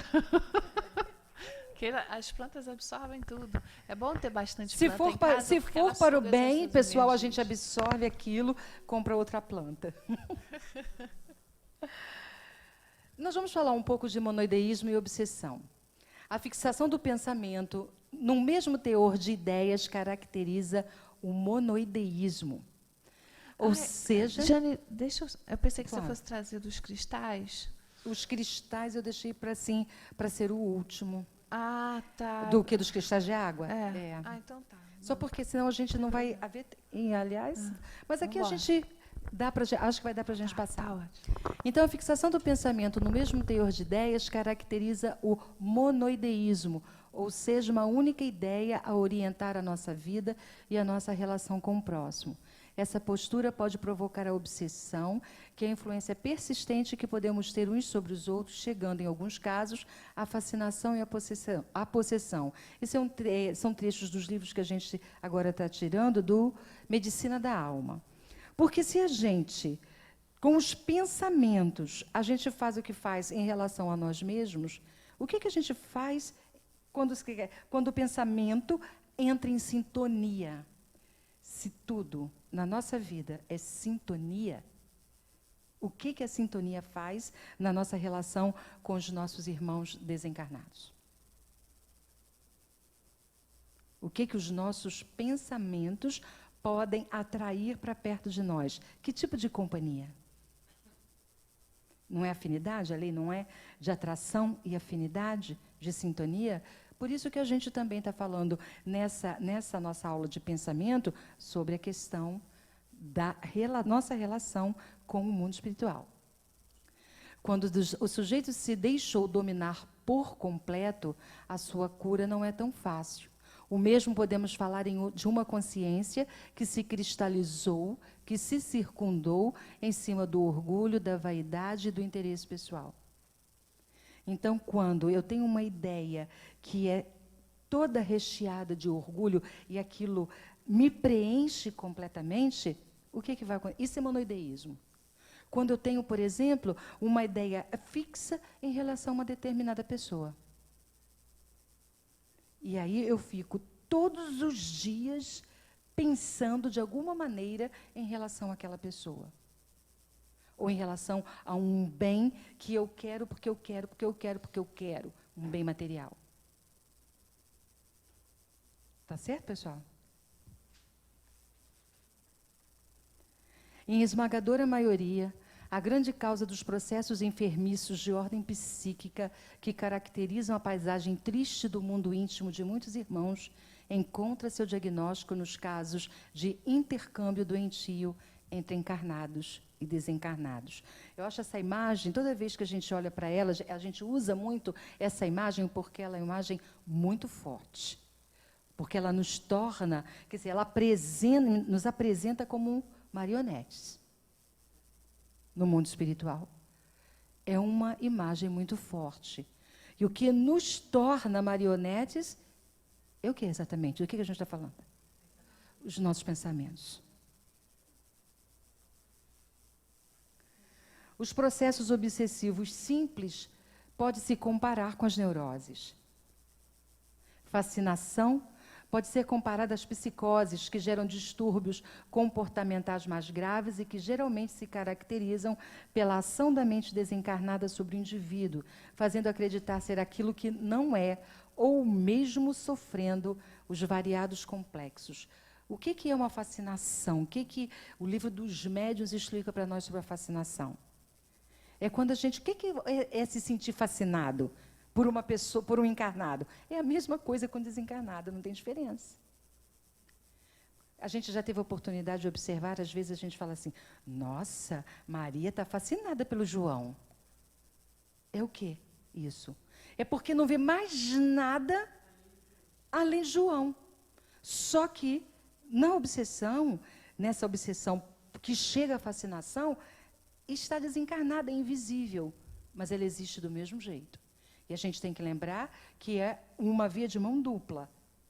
[SPEAKER 2] Porque as plantas absorvem tudo. É bom ter bastante planta em casa.
[SPEAKER 1] Se for para o bem, pessoal, a gente absorve aquilo, compra outra planta. Nós vamos falar um pouco de monoideísmo e obsessão. A fixação do pensamento num mesmo teor de ideias caracteriza o monoideísmo. Ou seja...
[SPEAKER 2] Jane, eu pensei que
[SPEAKER 1] claro.
[SPEAKER 2] você fosse trazer dos cristais.
[SPEAKER 1] Os cristais eu deixei para ser o último.
[SPEAKER 2] Ah, tá.
[SPEAKER 1] Do que dos cristais de água?
[SPEAKER 2] É. Ah, então tá.
[SPEAKER 1] Só porque senão a gente não vai haver... Aliás, mas aqui
[SPEAKER 2] Vambora.
[SPEAKER 1] a gente... acho que vai dar para a gente passar.
[SPEAKER 2] Tá ótimo.
[SPEAKER 1] Então, a fixação do pensamento no mesmo teor de ideias caracteriza o monoideísmo, ou seja, uma única ideia a orientar a nossa vida e a nossa relação com o próximo. Essa postura pode provocar a obsessão, que é a influência persistente que podemos ter uns sobre os outros, chegando, em alguns casos, à fascinação e à possessão. Esses são trechos dos livros que a gente agora está tirando do Medicina da Alma. Porque se a gente, com os pensamentos, a gente faz o que faz em relação a nós mesmos, o que a gente faz quando o pensamento entra em sintonia? Se tudo na nossa vida é sintonia, o que a sintonia faz na nossa relação com os nossos irmãos desencarnados? O que os nossos pensamentos podem atrair para perto de nós? Que tipo de companhia? Não é afinidade? A lei não é de atração e afinidade, de sintonia? Por isso que a gente também está falando nessa nossa aula de pensamento sobre a questão da nossa relação com o mundo espiritual. Quando o sujeito se deixou dominar por completo, a sua cura não é tão fácil. O mesmo podemos falar de uma consciência que se cristalizou, que se circundou em cima do orgulho, da vaidade e do interesse pessoal. Então, quando eu tenho uma ideia que é toda recheada de orgulho e aquilo me preenche completamente, o que vai acontecer? Isso é monoideísmo. Quando eu tenho, por exemplo, uma ideia fixa em relação a uma determinada pessoa. E aí eu fico todos os dias pensando de alguma maneira em relação àquela pessoa. Ou em relação a um bem que eu quero, porque eu quero, porque eu quero, porque eu quero. Um bem material. Tá certo, pessoal? Em esmagadora maioria, a grande causa dos processos enfermiços de ordem psíquica que caracterizam a paisagem triste do mundo íntimo de muitos irmãos encontra seu diagnóstico nos casos de intercâmbio doentio entre encarnados e desencarnados. Eu acho essa imagem, toda vez que a gente olha para ela, a gente usa muito essa imagem porque ela é uma imagem muito forte. porque ela nos torna, quer dizer, ela nos apresenta como marionetes no mundo espiritual. É uma imagem muito forte. E o que nos torna marionetes é o que exatamente? Do que a gente está falando? Os nossos pensamentos. Os processos obsessivos simples podem se comparar com as neuroses. Fascinação pode ser comparada às psicoses, que geram distúrbios comportamentais mais graves e que geralmente se caracterizam pela ação da mente desencarnada sobre o indivíduo, fazendo acreditar ser aquilo que não é, ou mesmo sofrendo os variados complexos. O que é uma fascinação? O que o livro dos médiuns explica para nós sobre a fascinação? É quando a gente... O que é se sentir fascinado por uma pessoa, por um encarnado? É a mesma coisa com o desencarnado, não tem diferença. A gente já teve a oportunidade de observar, às vezes a gente fala assim, nossa, Maria está fascinada pelo João. É o quê isso? É porque não vê mais nada além de João. Só que, na obsessão, nessa obsessão que chega à fascinação, está desencarnada, é invisível, mas ela existe do mesmo jeito. E a gente tem que lembrar que é uma via de mão dupla.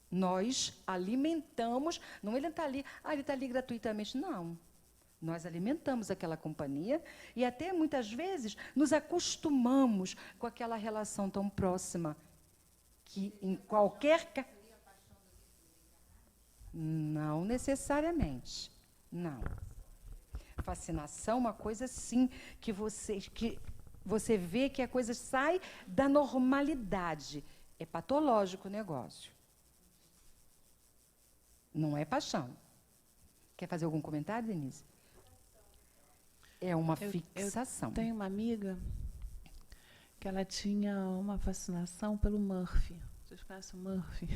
[SPEAKER 1] Nós alimentamos, não ele está ali, ele está ali gratuitamente, não. Nós alimentamos aquela companhia e até muitas vezes nos acostumamos com aquela relação tão próxima que em qualquer... Não necessariamente, não. Fascinação, uma coisa sim, que você vê que a coisa sai da normalidade. É patológico o negócio. Não é paixão. Quer fazer algum comentário, Denise? É uma fixação.
[SPEAKER 2] Eu tenho uma amiga que ela tinha uma fascinação pelo Murphy. Vocês conhecem o Murphy?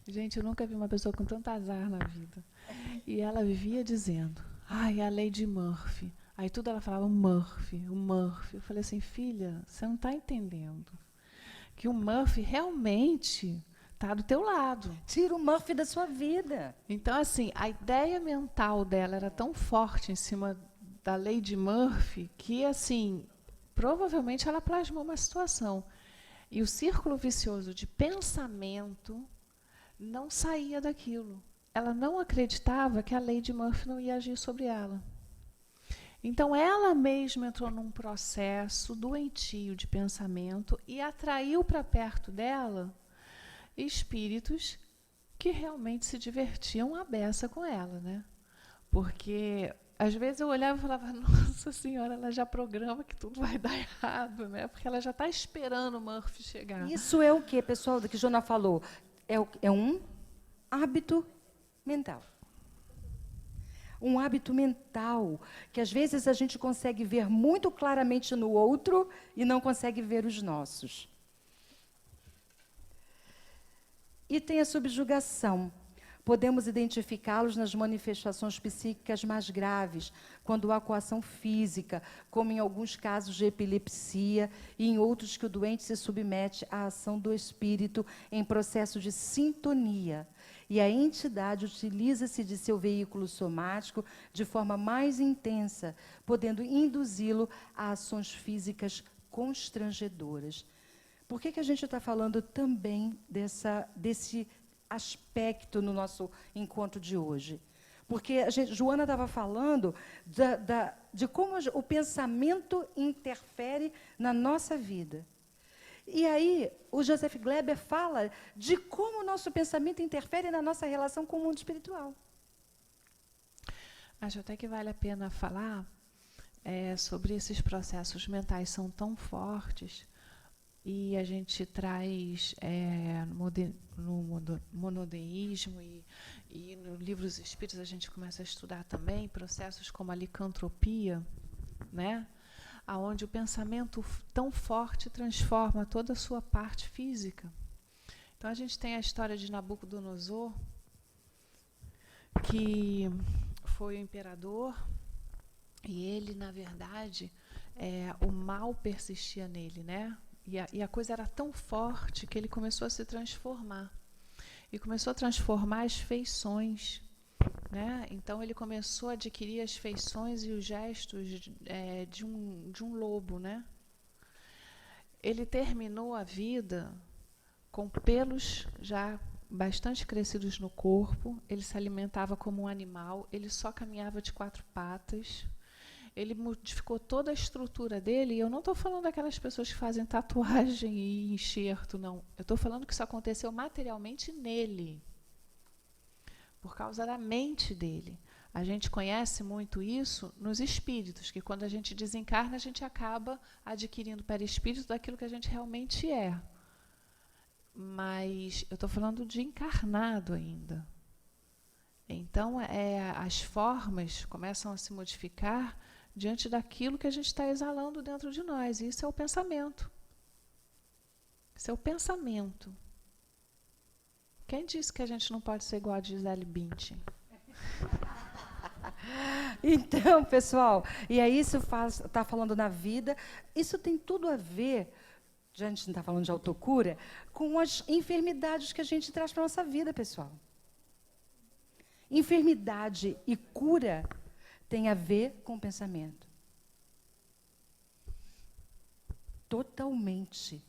[SPEAKER 2] Gente, eu nunca vi uma pessoa com tanto azar na vida. E ela vivia dizendo, é a Lady Murphy. Aí tudo ela falava, o Murphy. Eu falei assim, filha, você não está entendendo. Que o Murphy realmente está do teu lado.
[SPEAKER 1] Tira o Murphy da sua vida.
[SPEAKER 2] Então, assim, a ideia mental dela era tão forte em cima da Lady Murphy que, assim, provavelmente ela plasmou uma situação. E o círculo vicioso de pensamento não saía daquilo. Ela não acreditava que a Lady Murphy não ia agir sobre ela. Então, ela mesma entrou num processo doentio de pensamento e atraiu para perto dela espíritos que realmente se divertiam à beça com ela, né? Porque, às vezes, eu olhava e falava, nossa senhora, ela já programa que tudo vai dar errado, né? Porque ela já está esperando o Murphy chegar.
[SPEAKER 1] Isso é o que, pessoal, que Jona falou? É um hábito mental. Um hábito mental que, às vezes, a gente consegue ver muito claramente no outro e não consegue ver os nossos. E tem a subjugação. Podemos identificá-los nas manifestações psíquicas mais graves, quando há coação física, como em alguns casos de epilepsia, e em outros que o doente se submete à ação do espírito em processo de sintonia. E a entidade utiliza-se de seu veículo somático de forma mais intensa, podendo induzi-lo a ações físicas constrangedoras. Por que a gente está falando também desse aspecto no nosso encontro de hoje? Porque Joana estava falando de como o pensamento interfere na nossa vida. E aí, o Joseph Gleber fala de como o nosso pensamento interfere na nossa relação com o mundo espiritual.
[SPEAKER 2] Acho até que vale a pena falar sobre esses processos mentais, são tão fortes, e a gente traz no monodeísmo e no livro dos Espíritos a gente começa a estudar também processos como a licantropia, né? Onde o pensamento tão forte transforma toda a sua parte física. Então, a gente tem a história de Nabucodonosor, que foi o imperador, e ele, na verdade, o mal persistia nele, né? E a coisa era tão forte que ele começou a se transformar. e começou a transformar as feições, né? Então ele começou a adquirir as feições e os gestos de um lobo, né? Ele terminou a vida com pelos já bastante crescidos no corpo, ele se alimentava como um animal, ele só caminhava de 4 patas, ele modificou toda a estrutura dele, e eu não estou falando daquelas pessoas que fazem tatuagem e enxerto, não. Eu estou falando que isso aconteceu materialmente nele, por causa da mente dele. A gente conhece muito isso nos espíritos, que quando a gente desencarna, a gente acaba adquirindo perispírito daquilo que a gente realmente é. Mas eu estou falando de encarnado ainda. Então, as formas começam a se modificar diante daquilo que a gente está exalando dentro de nós. E isso é o pensamento. Isso é o pensamento. Quem disse que a gente não pode ser igual a Gisele Bündchen?
[SPEAKER 1] Então, pessoal, e aí isso está falando na vida, isso tem tudo a ver, já a gente não está falando de autocura, com as enfermidades que a gente traz para a nossa vida, pessoal. Enfermidade e cura tem a ver com o pensamento. Totalmente.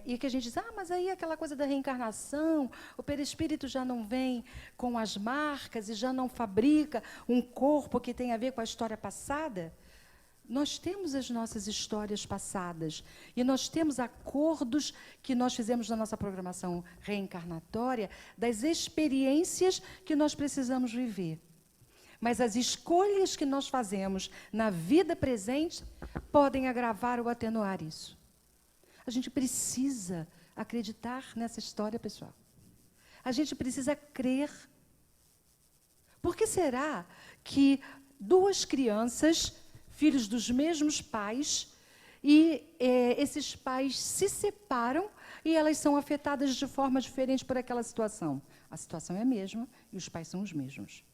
[SPEAKER 1] E que a gente diz, mas aí aquela coisa da reencarnação, o perispírito já não vem com as marcas e já não fabrica um corpo que tem a ver com a história passada. Nós temos as nossas histórias passadas e nós temos acordos que nós fizemos na nossa programação reencarnatória das experiências que nós precisamos viver. Mas as escolhas que nós fazemos na vida presente podem agravar ou atenuar isso. A gente precisa acreditar nessa história, pessoal. A gente precisa crer. Por que será que 2 crianças, filhos dos mesmos pais, e esses pais se separam e elas são afetadas de forma diferente por aquela situação? A situação é a mesma e os pais são os mesmos.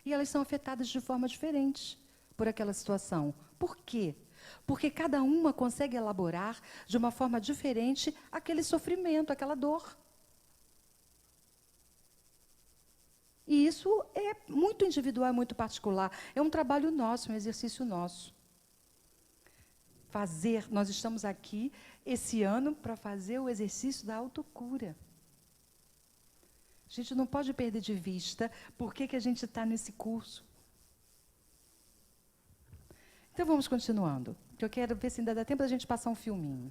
[SPEAKER 1] E elas são afetadas de forma diferente por aquela situação. Por quê? Porque cada uma consegue elaborar de uma forma diferente aquele sofrimento, aquela dor. E isso é muito individual, é muito particular. É um trabalho nosso, um exercício nosso. Nós estamos aqui esse ano para fazer o exercício da autocura. A gente não pode perder de vista por que a gente está nesse curso. Então, vamos continuando, que eu quero ver se ainda dá tempo da gente passar um filminho.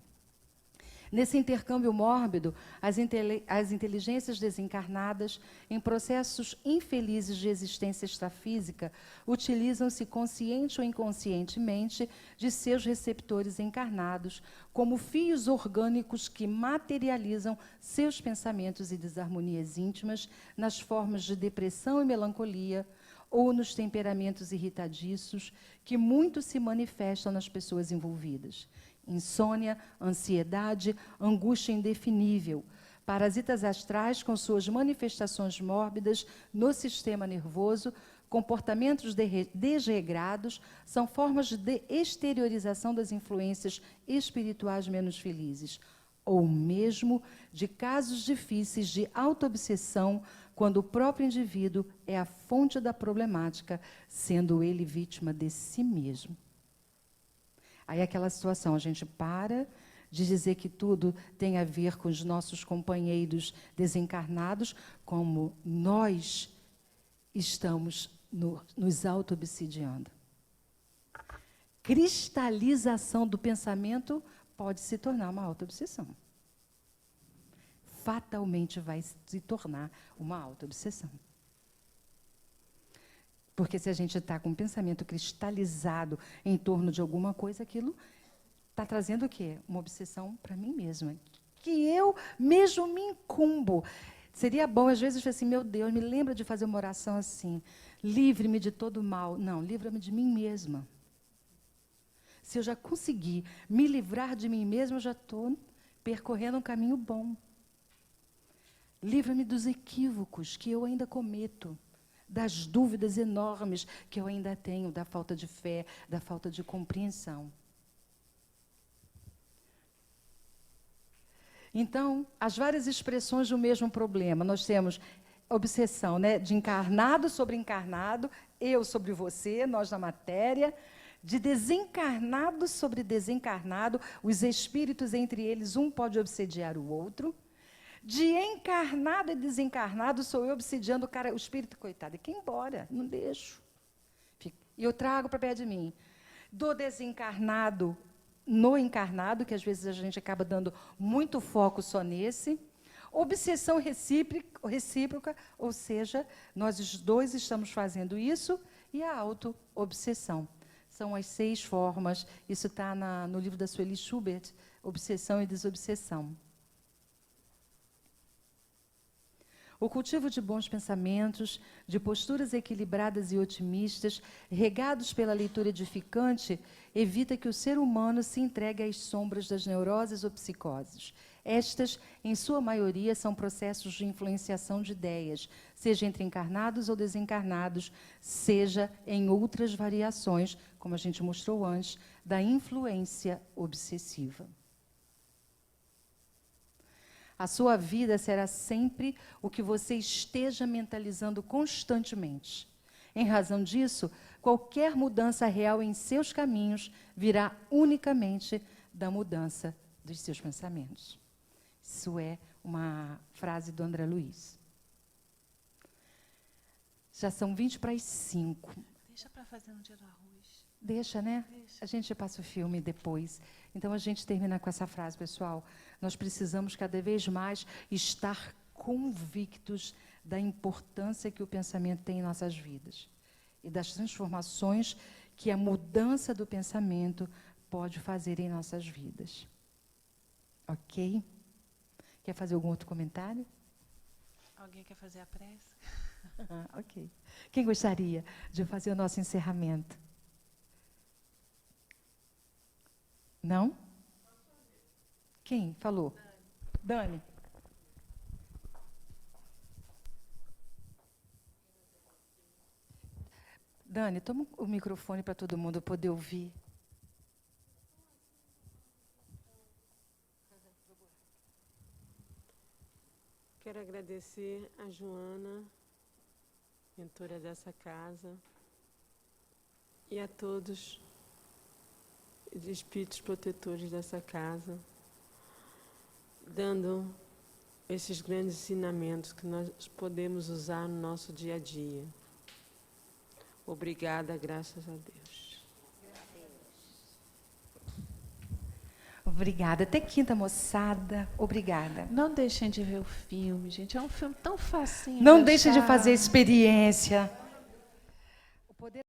[SPEAKER 1] Nesse intercâmbio mórbido, as inteligências desencarnadas, em processos infelizes de existência extrafísica, utilizam-se consciente ou inconscientemente de seus receptores encarnados como fios orgânicos que materializam seus pensamentos e desarmonias íntimas nas formas de depressão e melancolia, ou nos temperamentos irritadiços que muito se manifestam nas pessoas envolvidas. Insônia, ansiedade, angústia indefinível, parasitas astrais com suas manifestações mórbidas no sistema nervoso, comportamentos desregrados, são formas de exteriorização das influências espirituais menos felizes, ou mesmo de casos difíceis de autoobsessão, quando o próprio indivíduo é a fonte da problemática, sendo ele vítima de si mesmo. Aí aquela situação, a gente para de dizer que tudo tem a ver com os nossos companheiros desencarnados, como nós estamos nos auto-obsidiando. Cristalização do pensamento pode se tornar uma auto-obsessão. Fatalmente vai se tornar uma auto-obsessão. Porque se a gente está com um pensamento cristalizado em torno de alguma coisa, aquilo está trazendo o quê? Uma obsessão para mim mesma. Que eu mesmo me incumbo. Seria bom, às vezes, assim, meu Deus, me lembra de fazer uma oração assim, livre-me de todo mal. Não, livra-me de mim mesma. Se eu já conseguir me livrar de mim mesma, eu já estou percorrendo um caminho bom. Livra-me dos equívocos que eu ainda cometo, das dúvidas enormes que eu ainda tenho, da falta de fé, da falta de compreensão. Então, as várias expressões do mesmo problema. Nós temos obsessão, né, de encarnado sobre encarnado, eu sobre você, nós na matéria, de desencarnado sobre desencarnado, os espíritos entre eles, um pode obsediar o outro. De encarnado e desencarnado, sou eu obsediando o cara, o espírito, coitado, e quer ir embora, não deixo. E eu trago para perto de mim. Do desencarnado no encarnado, que às vezes a gente acaba dando muito foco só nesse. Obsessão recíproca, ou seja, nós os dois estamos fazendo isso, e a auto-obsessão. São as 6 formas, isso está no livro da Sueli Schubert, Obsessão e Desobsessão. O cultivo de bons pensamentos, de posturas equilibradas e otimistas, regados pela leitura edificante, evita que o ser humano se entregue às sombras das neuroses ou psicoses. Estas, em sua maioria, são processos de influenciação de ideias, seja entre encarnados ou desencarnados, seja em outras variações, como a gente mostrou antes, da influência obsessiva. A sua vida será sempre o que você esteja mentalizando constantemente. Em razão disso, qualquer mudança real em seus caminhos virá unicamente da mudança dos seus pensamentos. Isso é uma frase do André Luiz. Já são 20:05.
[SPEAKER 2] Deixa para fazer um dia do arroz.
[SPEAKER 1] Deixa, né?
[SPEAKER 2] Deixa.
[SPEAKER 1] A gente passa o filme depois. Então, a gente termina com essa frase, pessoal. Nós precisamos cada vez mais estar convictos da importância que o pensamento tem em nossas vidas e das transformações que a mudança do pensamento pode fazer em nossas vidas. Ok? Quer fazer algum outro comentário?
[SPEAKER 2] Alguém quer fazer a prece?
[SPEAKER 1] Ok. Quem gostaria de fazer o nosso encerramento? Não? Quem falou? Dani. Dani, toma o microfone para todo mundo poder ouvir.
[SPEAKER 6] Quero agradecer a Joana, mentora dessa casa, e a todos os espíritos protetores dessa casa, dando esses grandes ensinamentos que nós podemos usar no nosso dia a dia. Obrigada, graças a Deus.
[SPEAKER 1] Obrigada. Até quinta, moçada. Obrigada.
[SPEAKER 2] Não deixem de ver o filme, gente. É um filme tão facinho.
[SPEAKER 1] Não
[SPEAKER 2] de
[SPEAKER 1] deixem de
[SPEAKER 2] achar.
[SPEAKER 1] fazer experiência.